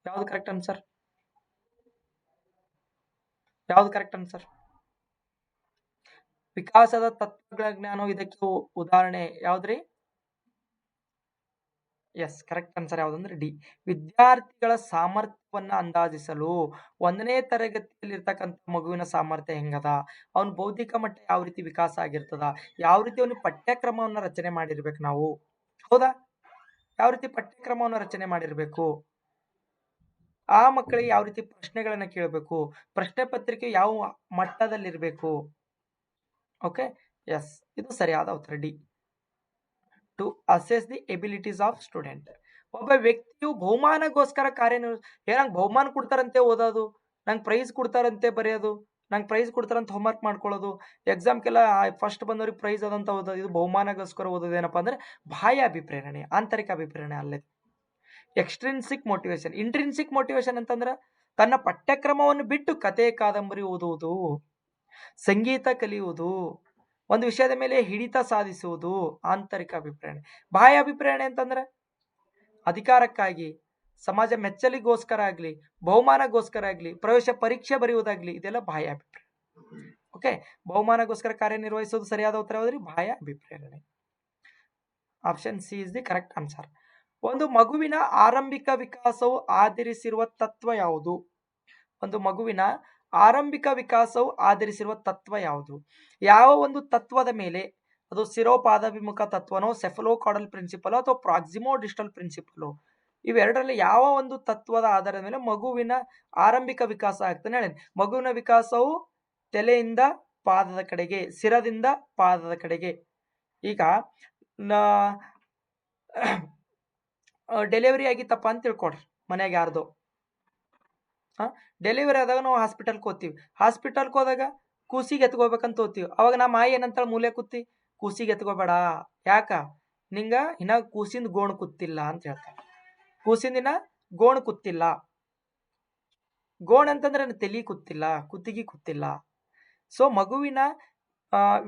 ಯಾವ್ದು ಕರೆಕ್ಟ್ ಆನ್ಸರ್? ಯಾವ್ದು ಕರೆಕ್ಟ್ ಆನ್ಸರ್? ವಿಕಾಸದ ತತ್ವಗಳ ಜ್ಞಾನ ಇದಕ್ಕೆ ಉದಾಹರಣೆ ಯಾವ್ದ್ರಿ? ಎಸ್, ಕರೆಕ್ಟ್ ಆನ್ಸರ್ ಯಾವ್ದಂದ್ರೆ ಡಿ. ವಿದ್ಯಾರ್ಥಿಗಳ ಸಾಮರ್ಥ್ಯವನ್ನ ಅಂದಾಜಿಸಲು. 1ನೇ ತರಗತಿಯಲ್ಲಿ ಇರ್ತಕ್ಕಂಥ ಮಗುವಿನ ಸಾಮರ್ಥ್ಯ ಹೆಂಗದ, ಅವನ ಬೌದ್ಧಿಕ ಮಟ್ಟ ಯಾವ ರೀತಿ ವಿಕಾಸ ಆಗಿರ್ತದ, ಯಾವ ರೀತಿ ಅವನು ಪಠ್ಯಕ್ರಮವನ್ನ ರಚನೆ ಮಾಡಿರ್ಬೇಕು ನಾವು, ಹೌದಾ? ಯಾವ ರೀತಿ ಪಠ್ಯಕ್ರಮವನ್ನು ರಚನೆ ಮಾಡಿರ್ಬೇಕು, ಆ ಮಕ್ಕಳಿಗೆ ಯಾವ ರೀತಿ ಪ್ರಶ್ನೆಗಳನ್ನ ಕೇಳಬೇಕು, ಪ್ರಶ್ನೆ ಪತ್ರಿಕೆ ಯಾವ ಮಟ್ಟದಲ್ಲಿರ್ಬೇಕು. ಓಕೆ, ಎಸ್, ಇದು ಸರಿಯಾದ ಉತ್ತರ D. To assess the abilities of student. ಒಬ್ಬ ವ್ಯಕ್ತಿಯು ಬಹುಮಾನಗೋಸ್ಕರ ನಂಗೆ ಬಹುಮಾನ ಕೊಡ್ತಾರಂತೆ ಓದೋದು, ನಂಗೆ ಪ್ರೈಸ್ ಕೊಡ್ತಾರಂತೆ ಬರೆಯೋದು, ನಂಗೆ ಪ್ರೈಸ್ ಕೊಡ್ತಾರಂತ ಹೋಮ್ವರ್ಕ್ ಮಾಡ್ಕೊಳ್ಳೋದು, ಎಕ್ಸಾಮ್ಗೆಲ್ಲ ಫಸ್ಟ್ ಬಂದವ್ರಿಗೆ ಪ್ರೈಸ್ ಅದಂತ ಓದೋದು, ಇದು ಬಹುಮಾನಗೋಸ್ಕರ ಓದೋದು ಏನಪ್ಪಾ ಅಂದ್ರೆ ಬಾಹ್ಯ ಅಭಿಪ್ರೇರಣೆ, ಆಂತರಿಕ ಅಭಿಪ್ರೇರಣೆ ಅಲ್ಲೇ. Extrinsic motivation. ಇಂಟ್ರಿನ್ಸಿಕ್ ಮೋಟಿವೇಶನ್ ಅಂತಂದ್ರೆ ತನ್ನ ಪಠ್ಯಕ್ರಮವನ್ನು ಬಿಟ್ಟು ಕತೆ, ಕಾದಂಬರಿ ಓದುವುದು, ಸಂಗೀತ ಕಲಿಯುವುದು, ಒಂದು ವಿಷಯದ ಮೇಲೆ ಹಿಡಿತ ಸಾಧಿಸುವುದು ಆಂತರಿಕ ಅಭಿಪ್ರೇರಣೆ. ಬಾಹ್ಯ ಅಭಿಪ್ರೇರಣೆ ಅಂತಂದ್ರೆ ಅಧಿಕಾರಕ್ಕಾಗಿ, ಸಮಾಜ ಮೆಚ್ಚಲಿಗೋಸ್ಕರ ಆಗ್ಲಿ, ಬಹುಮಾನಗೋಸ್ಕರ ಆಗ್ಲಿ, ಪ್ರವೇಶ ಪರೀಕ್ಷೆ ಬರೆಯುವುದಾಗ್ಲಿ, ಇದೆಲ್ಲ ಬಾಹ್ಯ ಅಭಿಪ್ರೇರಣೆ. ಓಕೆ, ಬಹುಮಾನಗೋಸ್ಕರ ಕಾರ್ಯನಿರ್ವಹಿಸುವುದು ಸರಿಯಾದ ಉತ್ತರ ಯಾವ್ದ್ರಿ? ಬಾಹ್ಯ ಅಭಿಪ್ರೇರಣೆ. Option C is the correct answer. ಒಂದು ಮಗುವಿನ ಆರಂಭಿಕ ವಿಕಾಸವು ಆಧರಿಸಿರುವ ತತ್ವ ಯಾವುದು? ಒಂದು ಮಗುವಿನ ಆರಂಭಿಕ ವಿಕಾಸವು ಆಧರಿಸಿರುವ ತತ್ವ ಯಾವುದು? ಯಾವ ಒಂದು ತತ್ವದ ಮೇಲೆ, ಅದು ಸಿರೋಪಾದಾಭಿಮುಖ ತತ್ವನೋ, ಸೆಫಲೋಕಾಡಲ್ ಪ್ರಿನ್ಸಿಪಲ್ ಅಥವಾ ಪ್ರಾಕ್ಸಿಮೋ ಡಿಸ್ಟಲ್ ಪ್ರಿನ್ಸಿಪಲ್, ಇವೆರಡರಲ್ಲಿ ಯಾವ ಒಂದು ತತ್ವದ ಆಧಾರದ ಮೇಲೆ ಮಗುವಿನ ಆರಂಭಿಕ ವಿಕಾಸ ಆಗ್ತಾನೆ ಹೇಳಿ. ಮಗುವಿನ ವಿಕಾಸವು ತಲೆಯಿಂದ ಪಾದದ ಕಡೆಗೆ, ಸಿರದಿಂದ ಪಾದದ ಕಡೆಗೆ. ಈಗ ಡೆಲಿವರಿ ಆಗಿತ್ತಪ್ಪ ಅಂತ ತಿಳ್ಕೊಡ್ರಿ, ಮನ್ಯಾಗ ಯಾರ್ದು ಡೆಲಿವರಿ ಆದಾಗ ನಾವು ಹಾಸ್ಪಿಟಲ್ಗೆ ಹೋಗ್ತೀವಿ. ಹಾಸ್ಪಿಟಲ್ಗೆ ಹೋದಾಗ ಕೂಸಿಗೆ ಎತ್ಕೋಬೇಕಂತ ಹೋಗ್ತೀವಿ. ಅವಾಗ ನಮ್ಮ ಮಾಯಿ ಏನಂತ ಮೂಲೆ ಕೂತಿ, ಕೂಸಿಗೆ ಎತ್ಕೋಬೇಡ, ಯಾಕ ನಿಂಗ ಇನ್ನ ಕೂಸಿಂದ ಗೋಣ್ ಕೂತಿಲ್ಲ ಅಂತ ಹೇಳ್ತಾರೆ. ಕೂಸಿಂದಿನ ಗೋಣ್ ಕೂತಿಲ್ಲ. ಗೋಣ್ ಅಂತಂದ್ರೆ ತಲಿ ಕೂತಿಲ್ಲ, ಕುತ್ತಿಗೆ ಕೂತಿಲ್ಲ. ಸೊ ಮಗುವಿನ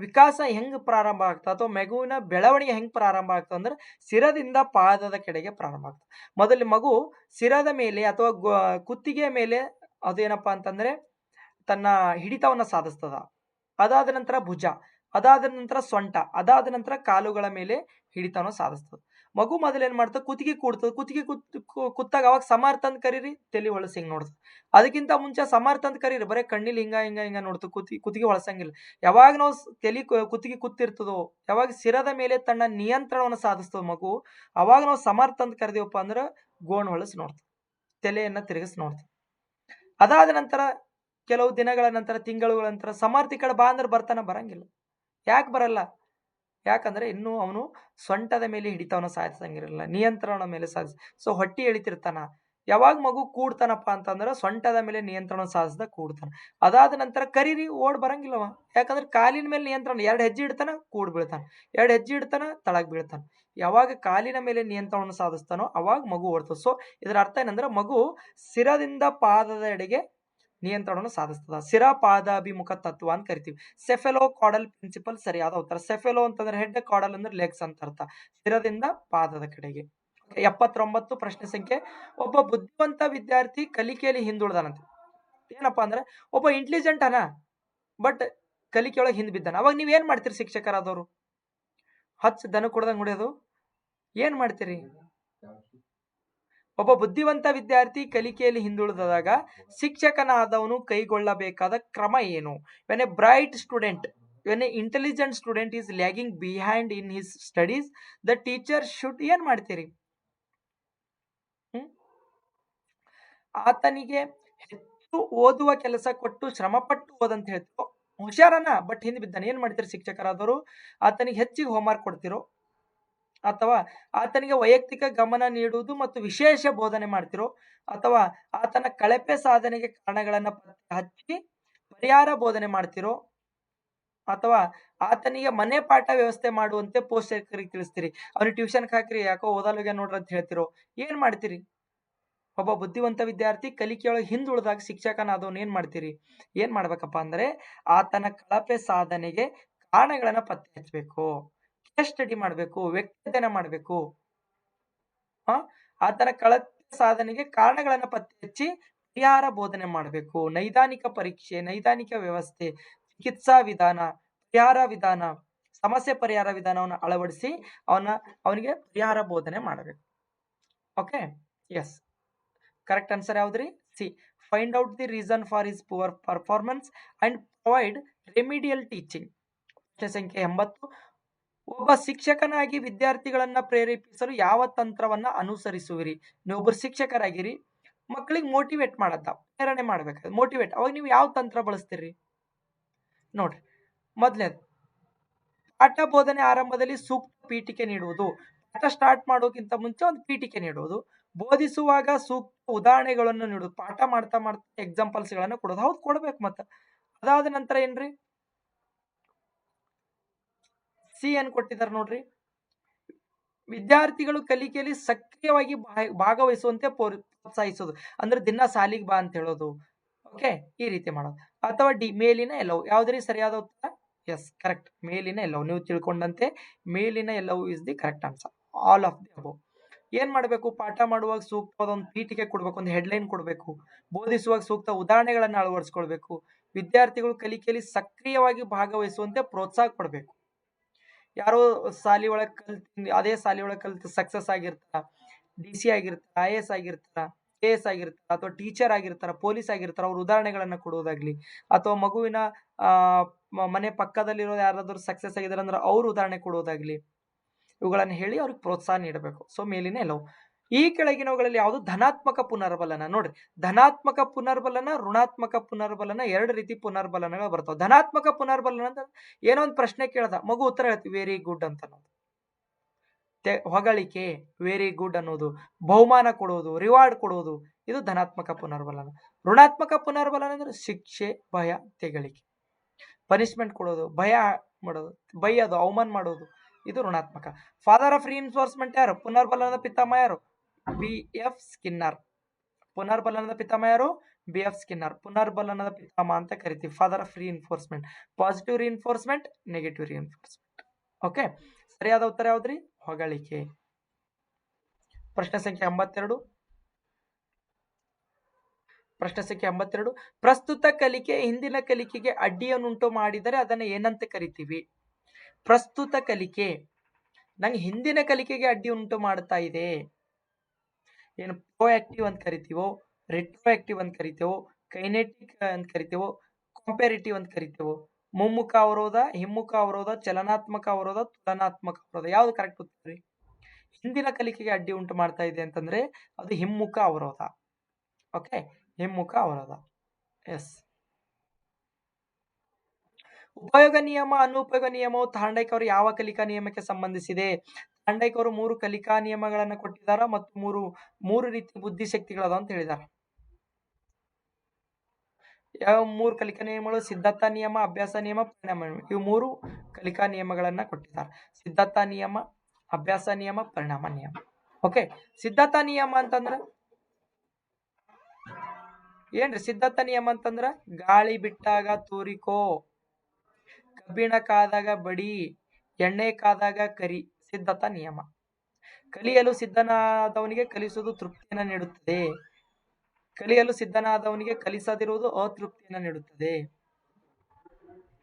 ವಿಕಾಸ ಹೆಂಗ್ ಪ್ರಾರಂಭ ಆಗ್ತದೆ ಅಥವಾ ಮಗುವಿನ ಬೆಳವಣಿಗೆ ಹೆಂಗ್ ಪ್ರಾರಂಭ ಆಗ್ತದೆ ಅಂದ್ರೆ ಸಿರದಿಂದ ಪಾದದ ಕಡೆಗೆ ಪ್ರಾರಂಭ ಆಗ್ತದೆ. ಮೊದಲು ಮಗು ಸಿರದ ಮೇಲೆ ಅಥವಾ ಕುತ್ತಿಗೆಯ ಮೇಲೆ ಅದೇನಪ್ಪಾ ಅಂತಂದ್ರೆ ತನ್ನ ಹಿಡಿತವನ್ನ ಸಾಧಿಸ್ತದ. ಅದಾದ ನಂತರ ಭುಜ, ಅದಾದ ನಂತರ ಸೊಂಟ, ಅದಾದ ನಂತರ ಕಾಲುಗಳ ಮೇಲೆ ಹಿಡಿತವನ್ನ ಸಾಧಿಸ್ತದೆ. ಮಗು ಮೊದಲು ಏನ್ ಮಾಡ್ತದೆ, ಕುತ್ತಿಗೆ ಕೂಡ್ತದೆ. ಕುತ್ತಿಗೆ ಕುತ್ತಾಗ ಅವಾಗ ಸಮರ್ಥ ಅಂತ ಕರೀರಿ, ತಲೆ ಹೊಳಸ್ ಹಿಂಗ್ ನೋಡ್ತದೆ. ಅದಕ್ಕಿಂತ ಮುಂಚೆ ಸಮರ್ಥ ಅಂತ ಕರೀರಿ, ಬರೀ ಕಣ್ಣಿಲ್ ಹಿಂಗ ಹಿಂಗ ಹಿಂಗ ನೋಡ್ತದೆ, ಕುತ್ತಿಗೆ ಹೊಳಸಂಗಿಲ್ಲ. ಯಾವಾಗ ನಾವು ತಲೆ ಕುತ್ತಿಗೆ ಕೂತಿರ್ತದೋ, ಯಾವಾಗ ಸಿರದ ಮೇಲೆ ತನ್ನ ನಿಯಂತ್ರಣವನ್ನು ಸಾಧಿಸ್ತದ ಮಗು, ಅವಾಗ ನಾವು ಸಮರ್ಥ ಅಂತ ಕರೆದಿವಪ್ಪ ಅಂದ್ರೆ ಗೋಣ್ ಹೊಳಸ್ ನೋಡ್ತದೆ, ತಲೆಯನ್ನ ತಿರುಗಿಸ್ ನೋಡ್ತದೆ. ಅದಾದ ನಂತರ ಕೆಲವು ದಿನಗಳ ನಂತರ, ತಿಂಗಳುಗಳ ನಂತರ ಸಮರ್ಥಿ ಕಡೆ ಬಾ ಅಂದ್ರೆ ಬರ್ತಾನ, ಬರಂಗಿಲ್ಲ. ಯಾಕೆ ಬರಲ್ಲ? ಯಾಕಂದ್ರೆ ಇನ್ನು ಅವನು ಸೊಂಟದ ಮೇಲೆ ಹಿಡಿತವನ್ನ ಸಾಧಿಸಂಗಿರಲಿಲ್ಲ, ನಿಯಂತ್ರಣ ಮೇಲೆ ಸಾಧಿಸ. ಸೊ ಹೊಟ್ಟಿ ಎಳಿತಿರ್ತಾನ, ಯಾವಾಗ ಮಗು ಕೂಡ್ತಾನಪ್ಪ ಅಂತಂದ್ರೆ ಸೊಂಟದ ಮೇಲೆ ನಿಯಂತ್ರಣ ಸಾಧಿಸ್ದ ಕೂಡ್ತಾನ. ಅದಾದ ನಂತರ ಕರೀರಿ ಓಡ್ ಬರಂಗಿಲ್ಲವ. ಯಾಕಂದ್ರೆ ಕಾಲಿನ ಮೇಲೆ ನಿಯಂತ್ರಣ, 2 ಹೆಜ್ಜೆ ಇಡ್ತಾನ ಕೂಡ್ ಬೀಳ್ತಾನ, 2 ಹೆಜ್ಜೆ ಇಡ್ತಾನ ತಳಗ್ ಬೀಳ್ತಾನ. ಯಾವಾಗ ಕಾಲಿನ ಮೇಲೆ ನಿಯಂತ್ರಣ ಸಾಧಿಸ್ತಾನೋ ಅವಾಗ ಮಗು ಓಡ್ತದೆ. ಸೊ ಇದರ ಅರ್ಥ ಏನಂದ್ರೆ ಮಗು ಶಿರದಿಂದ ಪಾದದ ಎಡೆಗೆ ನಿಯಂತ್ರಣವನ್ನು ಸಾಧಿಸ್ತದ. ಶಿರ ಪಾದಾಭಿಮುಖ ತತ್ವ ಅಂತ ಕರಿತೀವಿ. ಸೆಫೆಲೋ ಕಾಡಲ್ ಪ್ರಿನ್ಸಿಪಲ್ ಸರಿಯಾದ ಉತ್ತರ. ಸೆಫೆಲೋ ಅಂತಂದ್ರೆ ಹೆಡ್, ಕಾಡಲ್ ಅಂದ್ರೆ ಲೆಗ್ಸ್ ಅಂತ ಅರ್ಥ. ಶಿರದಿಂದ ಪಾದದ ಕಡೆಗೆ. 79 ಪ್ರಶ್ನೆ ಸಂಖ್ಯೆ, ಒಬ್ಬ ಬುದ್ಧಿವಂತ ವಿದ್ಯಾರ್ಥಿ ಕಲಿಕೆಯಲ್ಲಿ ಹಿಂದುಳಿದಾನಂತೆ. ಏನಪ್ಪಾ ಅಂದ್ರೆ ಒಬ್ಬ ಇಂಟೆಲಿಜೆಂಟ್ ಅನ, ಬಟ್ ಕಲಿಕೆಯೊಳಗೆ ಹಿಂದ್ ಬಿದ್ದಾನ. ಅವಾಗ ನೀವ್ ಏನ್ ಮಾಡ್ತೀರಿ ಶಿಕ್ಷಕರಾದವರು? ದನ ಕೊಡದಂಗ್ ಹೊಡೆಯೋದು ಏನ್ ಮಾಡ್ತೀರಿ? ಒಬ್ಬ ಬುದ್ಧಿವಂತ ವಿದ್ಯಾರ್ಥಿ ಕಲಿಕೆಯಲ್ಲಿ ಹಿಂದುಳಿದಾಗ ಶಿಕ್ಷಕನಾದವನು ಕೈಗೊಳ್ಳಬೇಕಾದ ಕ್ರಮ ಏನು? When A bright student, when A intelligent student is lagging behind in his studies, the teacher should ಏನ್ ಮಾಡ್ತೀರಿ? ಆತನಿಗೆ ಹೆಚ್ಚು ಓದುವ ಕೆಲಸ ಕೊಟ್ಟು ಶ್ರಮಪಟ್ಟು ಓದಂತ ಹೇಳ್ತಿರೋ, ಹುಷಾರನ ಬಟ್ ಹಿಂದೆ ಬಿದ್ದಾನೆ, ಏನ್ ಮಾಡ್ತೀರಿ ಶಿಕ್ಷಕರಾದವರು? ಆತನಿಗೆ ಹೆಚ್ಚಿಗೆ ಹೋಮ್ವರ್ಕ್ ಕೊಡ್ತಿರೋ, ಅಥವಾ ಆತನಿಗೆ ವೈಯಕ್ತಿಕ ಗಮನ ನೀಡುವುದು ಮತ್ತು ವಿಶೇಷ ಬೋಧನೆ ಮಾಡ್ತಿರೋ, ಅಥವಾ ಆತನ ಕಳಪೆ ಸಾಧನೆಗೆ ಕಾರಣಗಳನ್ನ ಪತ್ತೆ ಹಚ್ಚಿ ಪರಿಹಾರ ಬೋಧನೆ ಮಾಡ್ತಿರೋ, ಅಥವಾ ಆತನಿಗೆ ಮನೆ ಪಾಠ ವ್ಯವಸ್ಥೆ ಮಾಡುವಂತೆ ಪೋಷಕರಿಗೆ ತಿಳಿಸ್ತೀರಿ. ಅವ್ನಿಗೆ ಟ್ಯೂಷನ್ ಹಾಕ್ರಿ, ಯಾಕೋ ಓದಲ್ಗೆ ನೋಡ್ರಿ ಅಂತ ಹೇಳ್ತಿರೋ, ಏನ್ ಮಾಡ್ತೀರಿ? ಒಬ್ಬ ಬುದ್ಧಿವಂತ ವಿದ್ಯಾರ್ಥಿ ಕಲಿಕೆಯೊಳಗೆ ಹಿಂದುಳಿದಾಗ ಶಿಕ್ಷಕನಾದವನು ಏನ್ ಮಾಡ್ತೀರಿ? ಏನ್ ಮಾಡ್ಬೇಕಪ್ಪ ಅಂದ್ರೆ ಆತನ ಕಳಪೆ ಸಾಧನೆಗೆ ಕಾರಣಗಳನ್ನ ಪತ್ತೆ ಹಚ್ಚಬೇಕು, ಕೇಸ್ ಸ್ಟಡಿ ಮಾಡ್ಬೇಕು, ವ್ಯಕ್ತಿ ಅಧ್ಯಯನ ಮಾಡ್ಬೇಕು. ಆತನ ಕಳಪೆ ಸಾಧನೆಗೆ ಕಾರಣಗಳನ್ನ ಪತ್ತೆ ಹಚ್ಚಿ ಪರಿಹಾರ ಬೋಧನೆ ಮಾಡಬೇಕು. ನೈದಾನಿಕ ಪರೀಕ್ಷೆ, ನೈದಾನಿಕ ವ್ಯವಸ್ಥೆ, ಚಿಕಿತ್ಸಾ ವಿಧಾನ, ಪರಿಹಾರ ವಿಧಾನ, ಸಮಸ್ಯೆ ಪರಿಹಾರ ವಿಧಾನವನ್ನು ಅಳವಡಿಸಿ ಅವನಿಗೆ ಪರಿಹಾರ ಬೋಧನೆ ಮಾಡಬೇಕು. ಓಕೆ, ಎಸ್, ಕರೆಕ್ಟ್ ಆನ್ಸರ್ ಯಾವ್ದ್ರಿ? C. Find out the reason for his poor performance and provide remedial teaching. ಪ್ರಶ್ನೆ ಸಂಖ್ಯೆ 80, ಒಬ್ಬ ಶಿಕ್ಷಕನಾಗಿ ವಿದ್ಯಾರ್ಥಿಗಳನ್ನ ಪ್ರೇರೇಪಿಸಲು ಯಾವ ತಂತ್ರವನ್ನ ಅನುಸರಿಸುವಿರಿ? ನೀವೊಬ್ಬರು ಶಿಕ್ಷಕರಾಗಿರಿ, ಮಕ್ಕಳಿಗೆ ಮೋಟಿವೇಟ್ ಮಾಡತ್ತ, ಪ್ರೇರಣೆ ಮಾಡ್ಬೇಕಾದ್ರೆ ಮೋಟಿವೇಟ್, ಅವಾಗ ನೀವು ಯಾವ ತಂತ್ರ ಬಳಸ್ತೀರಿ ನೋಡ್ರಿ. ಮೊದಲನೇದು, ಪಾಠ ಬೋಧನೆ ಆರಂಭದಲ್ಲಿ ಸೂಕ್ತ ಪೀಠಿಕೆ ನೀಡುವುದು. ಪಾಠ ಸ್ಟಾರ್ಟ್ ಮಾಡೋಕ್ಕಿಂತ ಮುಂಚೆ ಒಂದು ಪೀಠಿಕೆ ನೀಡುವುದು. ಬೋಧಿಸುವಾಗ ಸೂಕ್ತ ಉದಾಹರಣೆಗಳನ್ನು ನೀಡುವುದು. ಪಾಠ ಮಾಡ್ತಾ ಎಕ್ಸಾಂಪಲ್ಸ್ ಗಳನ್ನ ಕೊಡೋದು. ಹೌದು, ಕೊಡ್ಬೇಕು. ಮತ್ತ ಅದಾದ ನಂತರ ಏನ್ರಿ? ಸಿ ಏನ್ ಕೊಟ್ಟಿದ್ದಾರೆ ನೋಡ್ರಿ, ವಿದ್ಯಾರ್ಥಿಗಳು ಕಲಿಕೆಯಲ್ಲಿ ಸಕ್ರಿಯವಾಗಿ ಭಾಗವಹಿಸುವಂತೆ ಪ್ರೋತ್ಸಾಹಿಸೋದು. ಅಂದ್ರೆ ದಿನ ಸಾಲಿಗೆ ಬಾ ಅಂತ ಹೇಳೋದು. ಓಕೆ, ಈ ರೀತಿ ಮಾಡೋದು. ಅಥವಾ ಡಿ, ಮೇಲಿನ ಎಲ್ಲವೂ. ಯಾವ್ದ್ರಿ ಸರಿಯಾದ ಉತ್ತರ? ಎಸ್, ಕರೆಕ್ಟ್, ಮೇಲಿನ ಎಲ್ಲವೂ. ನೀವು ತಿಳ್ಕೊಂಡಂತೆ ಮೇಲಿನ ಎಲ್ಲವೂ is the correct answer. All of the above. ಏನ್ ಮಾಡ್ಬೇಕು? ಪಾಠ ಮಾಡುವಾಗ ಸೂಕ್ತವಾದ ಒಂದು ಪೀಠಿಕೆ ಕೊಡ್ಬೇಕು, ಒಂದು ಹೆಡ್ಲೈನ್ ಕೊಡ್ಬೇಕು. ಬೋಧಿಸುವಾಗ ಸೂಕ್ತ ಉದಾಹರಣೆಗಳನ್ನ ಅಳವಡಿಸ್ಕೊಳ್ಬೇಕು. ವಿದ್ಯಾರ್ಥಿಗಳು ಕಲಿಕೆಯಲ್ಲಿ ಸಕ್ರಿಯವಾಗಿ ಭಾಗವಹಿಸುವಂತೆ ಪ್ರೋತ್ಸಾಹ ಕೊಡ್ಬೇಕು. ಯಾರೋ ಸಾಲಿ ಒಳಗೆ ಕಲ್ತು ಅದೇ ಸಾಲಿ ಒಳಗೆ ಕಲ್ತು ಸಕ್ಸಸ್ ಆಗಿರ್ತಾರ, DC ಆಗಿರ್ತಾರ, IAS ಆಗಿರ್ತಾರ, KS ಆಗಿರ್ತಾರ, ಅಥವಾ ಟೀಚರ್ ಆಗಿರ್ತಾರ, ಪೊಲೀಸ್ ಆಗಿರ್ತಾರ, ಅವ್ರ ಉದಾಹರಣೆಗಳನ್ನ ಕೊಡುವುದಾಗ್ಲಿ, ಅಥವಾ ಮಗುವಿನ ಮನೆ ಪಕ್ಕದಲ್ಲಿರೋ ಯಾರಾದ್ರೂ ಸಕ್ಸಸ್ ಆಗಿದಾರೆ ಅಂದ್ರೆ ಅವ್ರ ಉದಾಹರಣೆ ಕೊಡುವುದಾಗ್ಲಿ, ಇವುಗಳನ್ನ ಹೇಳಿ ಅವ್ರಿಗೆ ಪ್ರೋತ್ಸಾಹ ನೀಡಬೇಕು. ಸೊ ಮೇಲಿನ ಎಲ್ಲವೂ. ಈ ಕೆಳಗಿನವುಗಳಲ್ಲಿ ಯಾವುದು ಧನಾತ್ಮಕ ಪುನರ್ಬಲನ? ನೋಡ್ರಿ, ಧನಾತ್ಮಕ ಪುನರ್ಬಲನ, ಋಣಾತ್ಮಕ ಪುನರ್ಬಲನ, 2 ರೀತಿ ಪುನರ್ಬಲನಗಳು ಬರ್ತಾವ. ಧನಾತ್ಮಕ ಪುನರ್ಬಲನ ಅಂದ್ರೆ ಏನೋ ಒಂದು ಪ್ರಶ್ನೆ ಕೇಳ್ದ, ಮಗು ಉತ್ತರ ಹೇಳ್ತೀವಿ ವೆರಿ ಗುಡ್ ಅಂತ ಅನ್ನೋದು, ಹೊಗಳಿಕೆ, ವೆರಿ ಗುಡ್ ಅನ್ನೋದು, ಬಹುಮಾನ ಕೊಡುವುದು, ರಿವಾರ್ಡ್ ಕೊಡುವುದು, ಇದು ಧನಾತ್ಮಕ ಪುನರ್ಬಲನ. ಋಣಾತ್ಮಕ ಪುನರ್ಬಲನ ಅಂದ್ರೆ ಶಿಕ್ಷೆ, ಭಯ, ತೆಗಳಿಕೆ, ಪನಿಷ್ಮೆಂಟ್ ಕೊಡೋದು, ಭಯ ಮಾಡೋದು, ಬೈಯೋದು, ಅವಮಾನ ಮಾಡೋದು, ಇದು ಋಣಾತ್ಮಕ. ಫಾದರ್ ಆಫ್ ರಿಇನ್ಫೋರ್ಸ್ಮೆಂಟ್ ಯಾರು? ಪುನರ್ಬಲನದ ಪಿತಾಮಹ ಯಾರು? BF Skinner. ಪುನರ್ಬಲನದ ಪಿತಾಮಹ ಯಾರು? BF Skinner. ಪುನರ್ಬಲನದ ಪಿತಾಮಹ ಅಂತ ಕರಿತೀವಿ. Father of reinforcement. Positive reinforcement, negative reinforcement. Okay, ಸರಿಯಾದ ಉತ್ತರ ಯಾವ್ದ್ರಿ? ಹೊಗಳಿಕೆ. ಪ್ರಶ್ನೆ ಸಂಖ್ಯೆ 82. ಪ್ರಶ್ನೆ ಸಂಖ್ಯೆ 82, ಪ್ರಸ್ತುತ ಕಲಿಕೆ ಹಿಂದಿನ ಕಲಿಕೆಗೆ ಅಡ್ಡಿಯನ್ನುಂಟು ಮಾಡಿದರೆ ಅದನ್ನ ಏನಂತ ಕರಿತೀವಿ? ಪ್ರಸ್ತುತ ಕಲಿಕೆ ನಂಗೆ ಹಿಂದಿನ ಕಲಿಕೆಗೆ ಅಡ್ಡಿ ಉಂಟು ಮಾಡ್ತಾ ಇದೆ, ಏನು ಪ್ರೋಆಕ್ಟಿವ್ ಅಂತ ಕರಿತೀವೋ, ರೆಟ್ರೋಆಕ್ಟಿವ್ ಅಂತ ಕರಿತೇವೋ, ಕೈನೆಟಿಕ್ ಅಂತ ಕರಿತೇವೋ, ಕಾಂಪೇರಿಟಿವ್ ಅಂತ ಕರಿತೇವೋ? ಮುಮ್ಮುಖ ಅವರೋಧ, ಹಿಮ್ಮುಖ ಅವರೋಧ, ಚಲನಾತ್ಮಕ ಅವರೋಧ, ತುಲನಾತ್ಮಕ ಅವರೋಧ, ಯಾವ್ದು ಕರೆಕ್ಟ್ ಉತ್ತರ? ಹಿಂದಿನ ಕಲಿಕೆಗೆ ಅಡ್ಡಿ ಉಂಟು ಮಾಡ್ತಾ ಇದೆ ಅಂತಂದ್ರೆ ಅದು ಹಿಮ್ಮುಖ ಅವರೋಧ. ಓಕೆ, ಹಿಮ್ಮುಖ ಅವರೋಧ. ಎಸ್. ಉಪಯೋಗ ನಿಯಮ, ಅನುಪಯೋಗ ನಿಯಮವು ಥಾರ್ಂಡೈಕ್ ಅವರು ಯಾವ ಕಲಿಕಾ ನಿಯಮಕ್ಕೆ ಸಂಬಂಧಿಸಿದೆ? ಥಾಂಡೈಕ್ ಅವರು 3 ಕಲಿಕಾ ನಿಯಮಗಳನ್ನ ಕೊಟ್ಟಿದ್ದಾರೆ ಮತ್ತು ಮೂರು ರೀತಿ ಬುದ್ಧಿಶಕ್ತಿಗಳದಾವ ಅಂತ ಹೇಳಿದ್ದಾರೆ. ಯಾವ 3 ಕಲಿಕಾ ನಿಯಮಗಳು? ಸಿದ್ಧಾರ್ಥ ನಿಯಮ, ಅಭ್ಯಾಸ ನಿಯಮ, ಪರಿಣಾಮ ನಿಯಮ. ಇವು 3 ಕಲಿಕಾ ನಿಯಮಗಳನ್ನ ಕೊಟ್ಟಿದ್ದಾರೆ. ಸಿದ್ಧಾರ್ಥ ನಿಯಮ, ಅಭ್ಯಾಸ ನಿಯಮ, ಪರಿಣಾಮ ನಿಯಮ. ಓಕೆ, ಸಿದ್ಧಾರ್ಥ ನಿಯಮ ಅಂತಂದ್ರ ಏನ್ರಿ? ಸಿದ್ಧಾರ್ಥ ನಿಯಮ ಅಂತಂದ್ರ ಗಾಳಿ ಬಿಟ್ಟಾಗ ತೂರಿಕೋ, ಕಬ್ಬಿಣ ಕಾದಾಗ ಬಡಿ, ಎಣ್ಣೆ ಕಾದಾಗ ಕರಿ. ಸಿದ್ಧಾರ್ಥ ನಿಯಮ. ಕಲಿಯಲು ಸಿದ್ಧನಾದವನಿಗೆ ಕಲಿಸುವುದು ತೃಪ್ತಿಯನ್ನು ನೀಡುತ್ತದೆ, ಕಲಿಯಲು ಸಿದ್ಧನಾದವನಿಗೆ ಕಲಿಸದಿರುವುದು ಅತೃಪ್ತಿಯನ್ನು ನೀಡುತ್ತದೆ.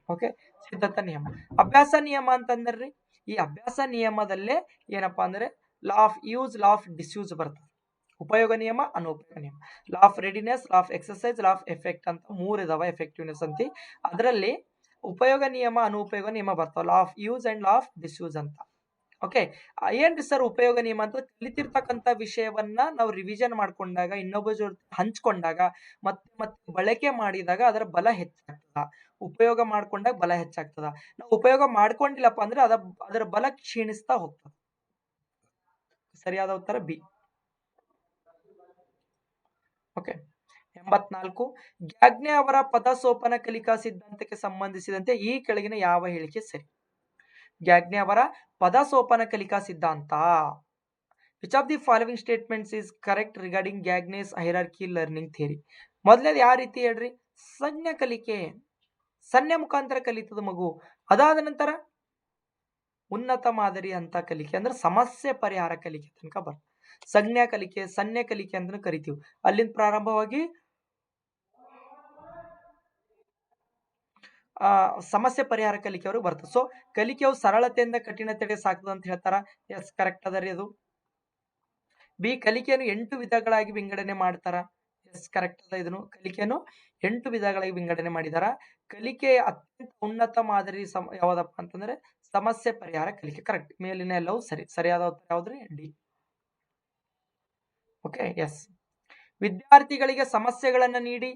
ಓಕೆ, ಸಿದ್ಧಾರ್ಥ ನಿಯಮ. ಅಭ್ಯಾಸ ನಿಯಮ ಅಂತಂದ್ರಿ, ಈ ಅಭ್ಯಾಸ ನಿಯಮದಲ್ಲೇ ಏನಪ್ಪಾ ಅಂದ್ರೆ law of use, law of disuse ಬರ್ತದೆ. ಉಪಯೋಗ ನಿಯಮ, ಅನುಪಯೋಗ ನಿಯಮ. Law of readiness, law of exercise, law of effect ಅಂತ 3 ಇದಾವ. ಎಫೆಕ್ಟಿವ್ನೆಸ್ ಅಂತಿ. ಅದರಲ್ಲಿ ಉಪಯೋಗ ನಿಯಮ, ಅನುಪಯೋಗ ನಿಯಮ ಬರ್ತಾವ. Law of use and law of disuse ಅಂತ. ಓಕೆ, ಏನ್ರಿ ಸರ್ ಉಪಯೋಗ ನಿಯಮ ಅಂತ? ಕಲಿತಿರ್ತಕ್ಕಂಥ ವಿಷಯವನ್ನ ನಾವು ರಿವಿಷನ್ ಮಾಡ್ಕೊಂಡಾಗ, ಇನ್ನೊಬ್ಬ ಜೊತೆ ಹಂಚ್ಕೊಂಡಾಗ, ಮತ್ತೆ ಬಳಕೆ ಮಾಡಿದಾಗ ಅದರ ಬಲ ಹೆಚ್ಚಾಗ್ತದ. ಉಪಯೋಗ ಮಾಡ್ಕೊಂಡಾಗ ಬಲ ಹೆಚ್ಚಾಗ್ತದ. ನಾವು ಉಪಯೋಗ ಮಾಡ್ಕೊಂಡಿಲ್ಲಪ್ಪ ಅಂದ್ರೆ ಅದರ ಬಲ ಕ್ಷೀಣಿಸ್ತಾ ಹೋಗ್ತದೆ. ಸರಿಯಾದ ಉತ್ತರ ಬಿ. ಓಕೆ, 84. ಗ್ಯಾಗ್ನೆ ಅವರ ಪದಸೋಪಾನ ಕಲಿಕಾ ಸಿದ್ಧಾಂತಕ್ಕೆ ಸಂಬಂಧಿಸಿದಂತೆ ಈ ಕೆಳಗಿನ ಯಾವ ಹೇಳಿಕೆ ಸರಿ? ಗ್ಯಾಗ್ನೆ ಅವರ ಪದಸೋಪಾನ ಕಲಿಕಾ ಸಿದ್ಧಾಂತ. Which of the following statements is correct regarding Gagne's hierarchy learning theory? ಮೊದಲನೇದು ಯಾವ ರೀತಿ ಹೇಳ್ರಿ? ಸಂಜ್ಞಾ ಕಲಿಕೆ, ಸಂಜ್ಞೆ ಮುಖಾಂತರ ಕಲಿತದ ಮಗು. ಅದಾದ ನಂತರ ಉನ್ನತ ಮಾದರಿ ಅಂತ ಕಲಿಕೆ ಅಂದ್ರೆ ಸಮಸ್ಯೆ ಪರಿಹಾರ ಕಲಿಕೆ ತನಕ ಬರ್ತದೆ. ಸಂಜ್ಞಾ ಕಲಿಕೆ, ಸನ್ನೆ ಕಲಿಕೆ ಅಂತ ಕರಿತೀವಿ. ಅಲ್ಲಿಂದ ಪ್ರಾರಂಭವಾಗಿ ಸಮಸ್ಯೆ ಪರಿಹಾರ ಕಲಿಕೆಯವ್ರಿಗೆ ಬರ್ತದೆ. ಸೊ ಕಲಿಕೆಯು ಸರಳತೆಯಿಂದ ಕಠಿಣತೆಗೆ ಸಾಕ್ತದ ಅಂತ ಹೇಳ್ತಾರ. ಎಸ್, ಕರೆಕ್ಟ್ ಅದರಿ ಅದು. ಬಿ, ಕಲಿಕೆಯನ್ನು 8 ವಿಧಗಳಾಗಿ ವಿಂಗಡಣೆ ಮಾಡ್ತಾರ. ಎಸ್, ಕರೆಕ್ಟ್ ಅದ. ಇದನ್ನು ಕಲಿಕೆಯನ್ನು 8 ವಿಧಗಳಾಗಿ ವಿಂಗಡಣೆ ಮಾಡಿದಾರ. ಕಲಿಕೆಯ ಅತ್ಯಂತ ಉನ್ನತ ಮಾದರಿ ಯಾವ್ದಪ್ಪ ಅಂತಂದ್ರೆ ಸಮಸ್ಯೆ ಪರಿಹಾರ ಕಲಿಕೆ. ಕರೆಕ್ಟ್, ಮೇಲಿನ ಎಲ್ಲವೂ ಸರಿ. ಸರಿಯಾದ ಉತ್ತರ ಯಾವ್ದ್ರಿ? ಡಿ. Okay, S. ವಿದ್ಯಾರ್ಥಿಗಳಿಗೆ ಸಮಸ್ಯೆಗಳನ್ನ ನೀಡಿ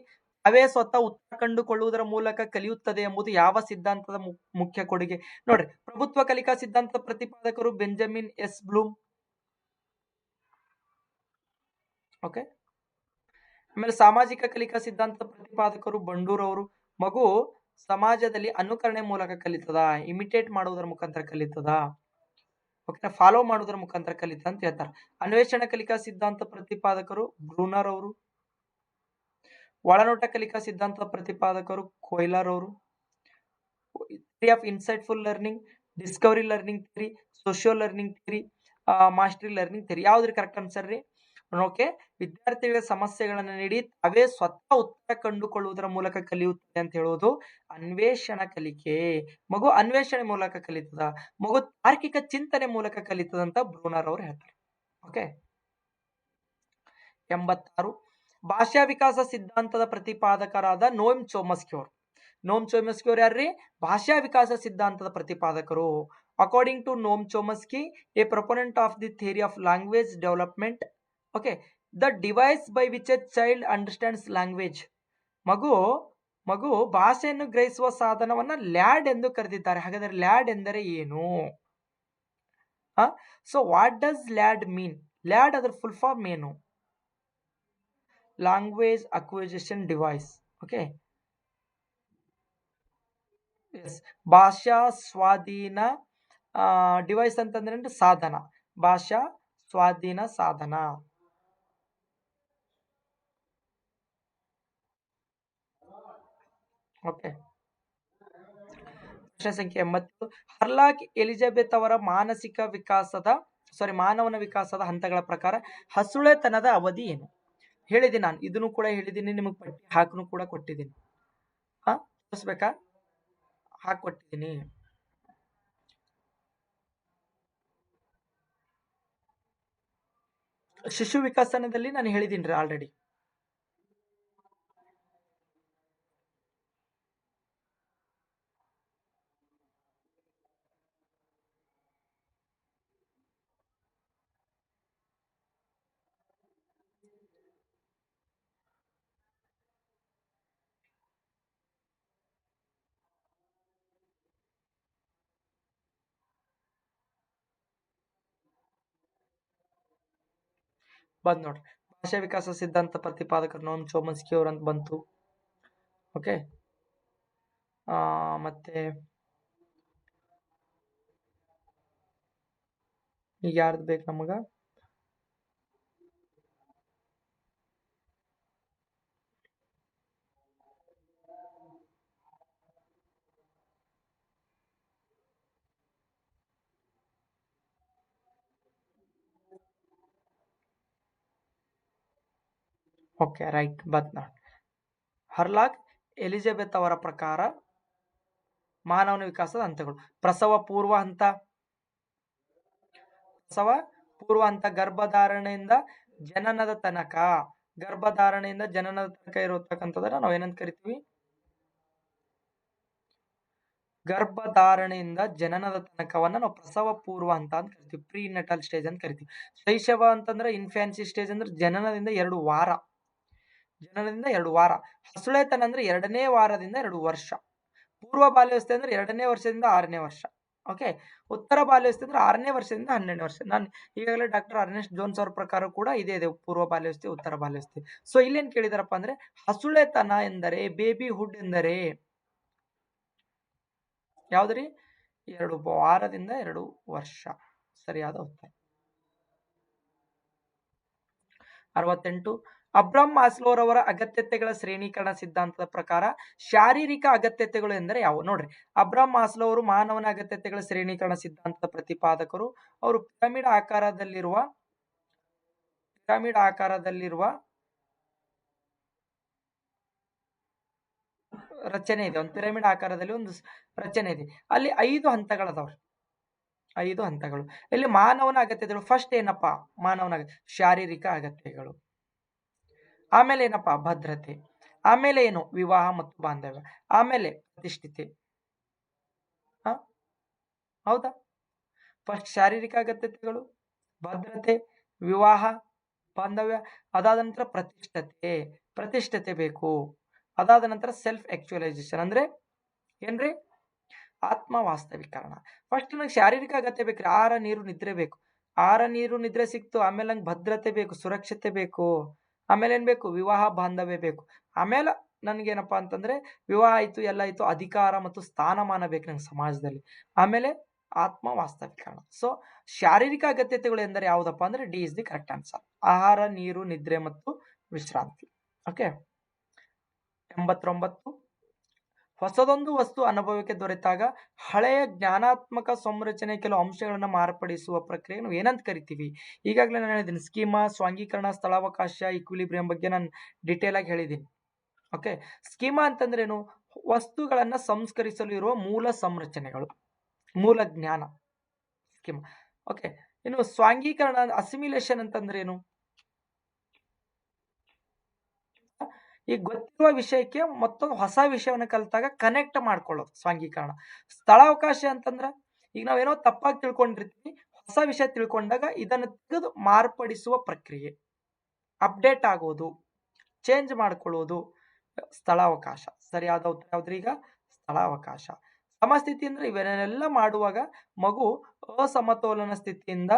ಅವೇ ಸ್ವತಃ ಉತ್ತರ ಕಂಡುಕೊಳ್ಳುವುದರ ಮೂಲಕ ಕಲಿಯುತ್ತದೆ ಎಂಬುದು ಯಾವ ಸಿದ್ಧಾಂತದ ಮುಖ್ಯ ಕೊಡುಗೆ? ನೋಡ್ರಿ, ಪ್ರಭುತ್ವ ಕಲಿಕಾ ಸಿದ್ಧಾಂತದ ಪ್ರತಿಪಾದಕರು ಬೆಂಜಮಿನ್ ಎಸ್ ಬ್ಲೂಮ್. ಓಕೆ, ಆಮೇಲೆ ಸಾಮಾಜಿಕ ಕಲಿಕಾ ಸಿದ್ಧಾಂತದ ಪ್ರತಿಪಾದಕರು ಬಂಡೂರ್ ಅವರು. ಮಗು ಸಮಾಜದಲ್ಲಿ ಅನುಕರಣೆ ಮೂಲಕ ಕಲಿತದ, ಇಮಿಟೇಟ್ ಮಾಡುವುದರ ಮುಖಾಂತರ ಕಲಿತದ, ಓಕೆ, ಫಾಲೋ ಮಾಡುವುದರ ಮುಖಾಂತರ ಕಲಿತ ಅಂತ ಹೇಳ್ತಾರೆ. ಅನ್ವೇಷಣ ಕಲಿಕಾ ಸಿದ್ಧಾಂತ ಪ್ರತಿಪಾದಕರು ಬ್ರೂನರ್ ಅವರು. ಒಳನೋಟ ಕಲಿಕಾ ಸಿದ್ಧಾಂತದ ಪ್ರತಿಪಾದಕರು ಕೊಯ್ಲರ್ ಅವರು. Theory of insightful learning, discovery learning theory, socio learning theory, mastery learning theory. ಯಾವ್ದ್ರಿ ಕರೆಕ್ಟ್ ಆನ್ಸರ್ ರೀ? ಓಕೆ, ವಿದ್ಯಾರ್ಥಿಗಳ ಸಮಸ್ಯೆಗಳನ್ನು ನೀಡಿ ಅವೇ ಸ್ವತಃ ಉತ್ತರ ಕಂಡುಕೊಳ್ಳುವುದರ ಮೂಲಕ ಕಲಿಯುತ್ತದೆ ಅಂತ ಹೇಳುವುದು ಅನ್ವೇಷಣ ಕಲಿಕೆ. ಮಗು ಅನ್ವೇಷಣೆ ಮೂಲಕ ಕಲಿತದ, ಮಗು ತಾರ್ಕಿಕ ಚಿಂತನೆ ಮೂಲಕ ಕಲಿತದಂತ ಬ್ರೂನರ್ ಅವರು ಹೇಳ್ತಾರೆ. ಓಕೆ, 86. ಭಾಷಾ ವಿಕಾಸ ಸಿದ್ಧಾಂತದ ಪ್ರತಿಪಾದಕರಾದ ನೋಮ್ ಚೋಮಸ್ಕಿ ಅವರು. ನೋಮ್ ಚೋಮಸ್ಕಿ ಅವರು ಯಾರ್ರಿ? ಭಾಷಾ ವಿಕಾಸ ಸಿದ್ಧಾಂತದ ಪ್ರತಿಪಾದಕರು. According to Noam Chomsky, a proponent of the theory of language development. Okay, the device by which a child understands language. ಮಗು ಭಾಷೆಯನ್ನು ಗ್ರಹಿಸುವ ಸಾಧನವನ್ನ ಲ್ಯಾಡ್ ಎಂದು ಕರೆದಿದ್ದಾರೆ. ಹಾಗಾದರೆ ಲ್ಯಾಡ್ ಎಂದರೆ ಏನು? So what does LAD mean? LAD ಅದರ ಫುಲ್ ಫಾರ್ಮ್ ಏನು? Language acquisition device. Okay, yes. ಭಾಷಾ ಸ್ವಾಧೀನ ಡಿವೈಸ್ ಅಂತಂದ್ರೆ ಸಾಧನ. ಭಾಷಾ ಸ್ವಾಧೀನ ಸಾಧನ. ಓಕೆ, ಪ್ರಶ್ನೆ ಸಂಖ್ಯೆ 80. ಹರ್ಲಾಕ್ ಎಲಿಜಬೆತ್ ಅವರ ಮಾನವನ ವಿಕಾಸದ ಹಂತಗಳ ಪ್ರಕಾರ ಹಸುಳೆತನದ ಅವಧಿ ಏನು? ಹೇಳಿದ್ದೀನಿ ನಾನು, ಇದನ್ನು ಕೂಡ ಹೇಳಿದ್ದೀನಿ, ನಿಮಗೆ ಪಟ್ಟಿ ಹಾಕನು ಕೂಡ ಕೊಟ್ಟಿದ್ದೀನಿ. ತೋರಿಸ್ಬೇಕಾ? ಹಾಕೊಟ್ಟಿದ್ದೀನಿ. ಶಿಶು ವಿಕಸನದಲ್ಲಿ ನಾನು ಹೇಳಿದ್ದೀನಿ ಆಲ್ರೆಡಿ. ಬಂದ್ ನೋಡ್ರಿ. ಭಾಷಾ ವಿಕಾಸ ಸಿದ್ಧಾಂತ ಪ್ರತಿಪಾದಕರು ನೋಮ್ ಚೋಮಸ್ಕಿ ಅವ್ರು ಅಂತ ಬಂತು. ಓಕೆ, ಮತ್ತೆ ಈಗ ಯಾರ್ದು ಬೇಕು ನಮಗ? ಓಕೆ, ರೈಟ್, ಬಂತ್ ನೋಡಿ. ಹರ್ಲಾಗ್ ಎಲಿಜಬೆತ್ ಅವರ ಪ್ರಕಾರ ಮಾನವನ ವಿಕಾಸದ ಹಂತಗಳು: ಪ್ರಸವ ಪೂರ್ವ ಹಂತ, ಗರ್ಭಧಾರಣೆಯಿಂದ ಜನನದ ತನಕ. ಗರ್ಭಧಾರಣೆಯಿಂದ ಜನನದ ತನಕ ಇರತಕ್ಕಂಥದ್ದನ್ನ ನಾವು ಏನಂತ ಕರಿತೀವಿ? ಗರ್ಭಧಾರಣೆಯಿಂದ ಜನನದ ತನಕವನ್ನ ನಾವು ಪ್ರಸವ ಪೂರ್ವ ಹಂತ ಅಂತ ಕರಿತೀವಿ, ಪ್ರೀ ನಟಲ್ ಸ್ಟೇಜ್ ಅಂತ ಕರಿತೀವಿ. ಶೈಶವ ಅಂತಂದ್ರೆ ಇನ್ಫ್ಯಾನ್ಸಿ ಸ್ಟೇಜ್ ಅಂದ್ರೆ ಜನನದಿಂದ 2 ವಾರ. ಹಸುಳೆತನ ಅಂದ್ರೆ 2ನೇ ವಾರದಿಂದ 2 ವರ್ಷ. ಪೂರ್ವ ಬಾಲ್ಯಾವಸ್ಥೆ ಅಂದ್ರೆ 2ನೇ ವರ್ಷದಿಂದ 6ನೇ ವರ್ಷ. ಓಕೆ, ಉತ್ತರ ಬಾಲ್ಯಾವಸ್ಥೆ ಅಂದ್ರೆ 6ನೇ ವರ್ಷದಿಂದ 12ನೇ ವರ್ಷ. ನಾನು ಈಗಾಗಲೇ ಡಾಕ್ಟರ್ ಅರ್ನೆಸ್ಟ್ ಜೋನ್ಸ್ ಅವ್ರ ಪ್ರಕಾರ ಕೂಡ ಇದೇ ಇದೆ, ಪೂರ್ವ ಬಾಲ್ಯಾವಸ್ಥೆ, ಉತ್ತರ ಬಾಲ್ಯಾವಸ್ಥೆ. ಸೊ ಇಲ್ಲೇನ್ ಕೇಳಿದಾರಪ್ಪ ಅಂದ್ರೆ ಹಸುಳೆತನ ಎಂದರೆ, ಬೇಬಿ ಹುಡ್ ಎಂದರೆ ಯಾವ್ದ್ರಿ? 2 ವಾರದಿಂದ 2 ವರ್ಷ. ಸರಿಯಾದ ಉತ್ತರ. 68. ಅಬ್ರಹಂ ಮಾಸ್ಲೋರವರ ಅಗತ್ಯತೆಗಳ ಶ್ರೇಣೀಕರಣ ಸಿದ್ಧಾಂತದ ಪ್ರಕಾರ ಶಾರೀರಿಕ ಅಗತ್ಯತೆಗಳು ಎಂದರೆ ಯಾವುವು? ನೋಡ್ರಿ, ಅಬ್ರಹಂ ಮಾಸ್ಲೋ ಅವರು ಮಾನವನ ಅಗತ್ಯತೆಗಳ ಶ್ರೇಣೀಕರಣ ಸಿದ್ಧಾಂತದ ಪ್ರತಿಪಾದಕರು. ಅವರು ಪಿರಮಿಡ್ ಆಕಾರದಲ್ಲಿರುವ ರಚನೆ ಇದೆ. ಒಂದು ಪಿರಮಿಡ್ ಆಕಾರದಲ್ಲಿ ಒಂದು ರಚನೆ ಇದೆ. ಅಲ್ಲಿ 5 ಹಂತಗಳದಾವ್ರಿ. 5 ಹಂತಗಳು. ಇಲ್ಲಿ ಮಾನವನ ಅಗತ್ಯತೆಗಳು ಫಸ್ಟ್ ಏನಪ್ಪಾ? ಮಾನವನ ಶಾರೀರಿಕ ಅಗತ್ಯಗಳು. ಆಮೇಲೆ ಏನಪ್ಪಾ? ಭದ್ರತೆ. ಆಮೇಲೆ ಏನು? ವಿವಾಹ ಮತ್ತು ಬಾಂಧವ್ಯ. ಆಮೇಲೆ ಪ್ರತಿಷ್ಠಿತೆ. ಹೌದಾ? ಫಸ್ಟ್ ಶಾರೀರಿಕ ಅಗತ್ಯತೆಗಳು, ಭದ್ರತೆ, ವಿವಾಹ, ಬಾಂಧವ್ಯ. ಅದಾದ ನಂತರ ಪ್ರತಿಷ್ಠತೆ ಬೇಕು. ಅದಾದ ನಂತರ ಸೆಲ್ಫ್ ಆಕ್ಚುಲೈಸೇಷನ್ ಅಂದ್ರೆ ಏನ್ರಿ? ಆತ್ಮ ವಾಸ್ತವೀಕರಣ. ಫಸ್ಟ್ ನಂಗೆ ಶಾರೀರಿಕ ಅಗತ್ಯ ಬೇಕ್ರಿ. ಆಹಾರ ನೀರು ನಿದ್ರೆ ಬೇಕು. ಆಹಾರ ನೀರು ನಿದ್ರೆ ಸಿಕ್ತು, ಆಮೇಲೆ ನಂಗೆ ಭದ್ರತೆ ಬೇಕು, ಸುರಕ್ಷತೆ ಬೇಕು. ಆಮೇಲೆ ಏನ್ ಬೇಕು? ವಿವಾಹ ಬಾಂಧವ್ಯ ಬೇಕು. ಆಮೇಲೆ ನನ್ಗೇನಪ್ಪಾ ಅಂತಂದ್ರೆ ವಿವಾಹ ಆಯ್ತು, ಎಲ್ಲ ಆಯ್ತು, ಅಧಿಕಾರ ಮತ್ತು ಸ್ಥಾನಮಾನ ಬೇಕು ನಂಗೆ ಸಮಾಜದಲ್ಲಿ. ಆಮೇಲೆ ಆತ್ಮ ವಾಸ್ತವೀಕರಣ. ಸೊ ಶಾರೀರಿಕ ಅಗತ್ಯತೆಗಳು ಎಂದರೆ ಯಾವುದಪ್ಪ ಅಂದ್ರೆ D is the correct answer. ಆಹಾರ, ನೀರು, ನಿದ್ರೆ ಮತ್ತು ವಿಶ್ರಾಂತಿ. ಓಕೆ. 89. ಹೊಸದೊಂದು ವಸ್ತು ಅನುಭವಕ್ಕೆ ದೊರೆತಾಗ ಹಳೆಯ ಜ್ಞಾನಾತ್ಮಕ ಸಂರಚನೆ ಕೆಲವು ಅಂಶಗಳನ್ನ ಮಾರ್ಪಡಿಸುವ ಪ್ರಕ್ರಿಯೆ ನಾವು ಏನಂತ ಕರಿತೀವಿ? ಈಗಾಗಲೇ ನಾನು ಹೇಳಿದ್ದೀನಿ, ಸ್ಕೀಮಾ, ಸ್ವಾಂಗೀಕರಣ, ಸ್ಥಳಾವಕಾಶ, ಇಕ್ವಿಲಿಬ್ರಿಯಂ ಬಗ್ಗೆ ನಾನು ಡಿಟೇಲ್ ಆಗಿ ಹೇಳಿದ್ದೀನಿ. ಓಕೆ, ಸ್ಕೀಮಾ ಅಂತಂದ್ರೆ ಏನು? ವಸ್ತುಗಳನ್ನ ಸಂಸ್ಕರಿಸಲು ಇರುವ ಮೂಲ ಸಂರಚನೆಗಳು, ಮೂಲ ಜ್ಞಾನ, ಸ್ಕೀಮಾ. ಓಕೆ, ಇನ್ನು ಸ್ವಾಂಗೀಕರಣ, ಅಸಿಮಿಲೇಷನ್ ಅಂತಂದ್ರೆ ಏನು? ಈಗ ಗೊತ್ತಿರುವ ವಿಷಯಕ್ಕೆ ಮತ್ತೊಂದು ಹೊಸ ವಿಷಯವನ್ನ ಕಲಿತಾಗ ಕನೆಕ್ಟ್ ಮಾಡ್ಕೊಳ್ಳೋದು ಸ್ವಾಂಗೀಕರಣ. ಸ್ಥಳಾವಕಾಶ ಅಂತಂದ್ರೆ ಈಗ ನಾವೇನೋ ತಪ್ಪಾಗಿ ತಿಳ್ಕೊಂಡಿರ್ತೀವಿ, ಹೊಸ ವಿಷಯ ತಿಳ್ಕೊಂಡಾಗ ಇದನ್ನು ತೆಗೆದು ಮಾರ್ಪಡಿಸುವ ಪ್ರಕ್ರಿಯೆ, ಅಪ್ಡೇಟ್ ಆಗೋದು, ಚೇಂಜ್ ಮಾಡ್ಕೊಳ್ಳೋದು ಸ್ಥಳಾವಕಾಶ. ಸರಿಯಾದ ಉತ್ತರ ಯಾವ್ದ್ರಿ? ಈಗ ಸ್ಥಳಾವಕಾಶ. ಸಮಸ್ಥಿತಿ ಅಂದ್ರೆ ಇವನ್ನೆಲ್ಲ ಮಾಡುವಾಗ ಮಗು ಅಸಮತೋಲನ ಸ್ಥಿತಿಯಿಂದ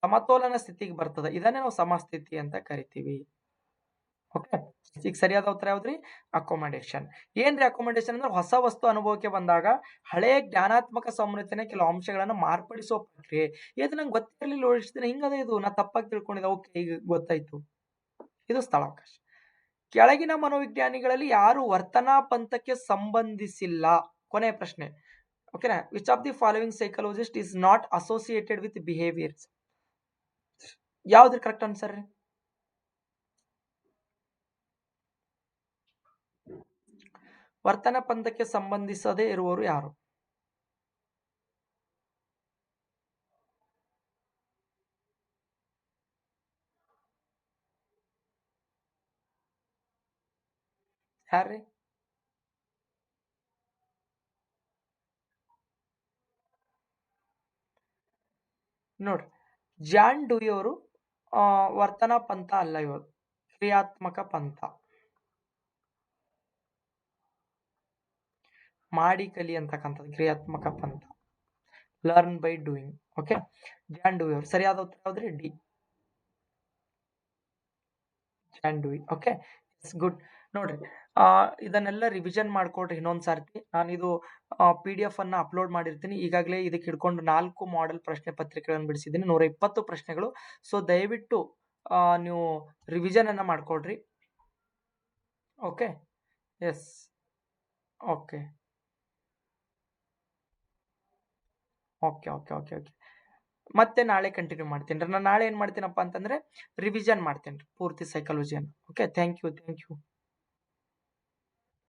ಸಮತೋಲನ ಸ್ಥಿತಿಗೆ ಬರ್ತದೆ. ಇದನ್ನೇ ನಾವು ಸಮಸ್ಥಿತಿ ಅಂತ ಕರಿತೀವಿ. ಓಕೆ, ಈಗ ಸರಿಯಾದ ಉತ್ತರ ಯಾವ್ದ್ರಿ? ಅಕೊಮಡೇಷನ್. ಏನ್ರಿ ಅಕೊಮಡೇಷನ್ ಅಂದ್ರೆ ಹೊಸ ವಸ್ತು ಅನುಭವಕ್ಕೆ ಬಂದಾಗ ಹಳೆಯ ಜ್ಞಾನಾತ್ಮಕ ಸಂರಚನೆ ಕೆಲವು ಅಂಶಗಳನ್ನ ಮಾರ್ಪಡಿಸುವ ಪ್ರಕ್ರಿಯೆ. ಇದು ನಂಗೆ ಗೊತ್ತಿರಲಿಲ್ಲ, ಓಡಿಸ್ತೀನಿ ಹಿಂಗದ, ಇದು ನಾ ತಪ್ಪಾಗಿ ತಿಳ್ಕೊಂಡಿದ್ದೆ. ಓಕೆ, ಈಗ ಗೊತ್ತಾಯ್ತು. ಇದು ಸ್ಥಳಾವಕಾಶ. ಕೆಳಗಿನ ಮನೋವಿಜ್ಞಾನಿಗಳಲ್ಲಿ ಯಾರು ವರ್ತನಾ ಪಂಥಕ್ಕೆ ಸಂಬಂಧಿಸಿಲ್ಲ? ಕೊನೆಯ ಪ್ರಶ್ನೆ. ಓಕೆನಾ? Which of the following psychologist is not associated with behaviours? ಯಾವ್ದು ಕರೆಕ್ಟ್ ಆನ್ಸರ್ ರೀ? ವರ್ತನ ಪಂಥಕ್ಕೆ ಸಂಬಂಧಿಸದೇ ಇರುವವರು ಯಾರು? ಯಾರ್ರಿ? ನೋಡ್ರಿ, ಜಾನ್ ಡ್ಯೂಯಿ ಅವರು ವರ್ತನಾ ಪಂಥ ಅಲ್ಲ, ಇವರು ಕ್ರಿಯಾತ್ಮಕ ಪಂಥ. ಮಾಡಿ ಕಲಿ ಅಂತಕ್ಕಂಥದ್ದು ಕ್ರಿಯಾತ್ಮಕ ಪಂಥ. Learn by doing. Okay, John Dewey ಅವರು ಸರಿಯಾದ ಉತ್ತರ ಯಾವ್ದ್ರಿ? D, John Dewey. Okay, it's good. ನೋಡ್ರಿ, ಇದನ್ನೆಲ್ಲ ರಿವಿಷನ್ ಮಾಡ್ಕೊಡ್ರಿ ಇನ್ನೊಂದ್ ಸರ್ತಿ. ನಾನು ಇದು PDF ಅನ್ನ ಅಪ್ಲೋಡ್ ಮಾಡಿರ್ತೀನಿ. ಈಗಾಗಲೇ ಇದಕ್ಕೆ ಹಿಡ್ಕೊಂಡು 4 ಮಾಡೆಲ್ ಪ್ರಶ್ನೆ ಪತ್ರಿಕೆಗಳನ್ನು ಬಿಡಿಸಿದ್ದೀನಿ, 120 ಪ್ರಶ್ನೆಗಳು. ಸೊ ದಯವಿಟ್ಟು ನೀವು ರಿವಿಷನ್ ಅನ್ನ ಮಾಡ್ಕೊಡ್ರಿ. Okay, yes, okay okay okay okay okay ಮತ್ತೆ ನಾಳೆ ಕಂಟಿನ್ಯೂ ಮಾಡ್ತೀನಿ. ನಾನು ನಾಳೆ ಏನು ಮಾಡ್ತೀನಪ್ಪ ಅಂತಂದ್ರೆ ರಿವಿಷನ್ ಮಾಡ್ತೀನಿ ಪೂರ್ತಿ ಸೈಕಾಲಜಿಯನ್ನು. Okay, thank you.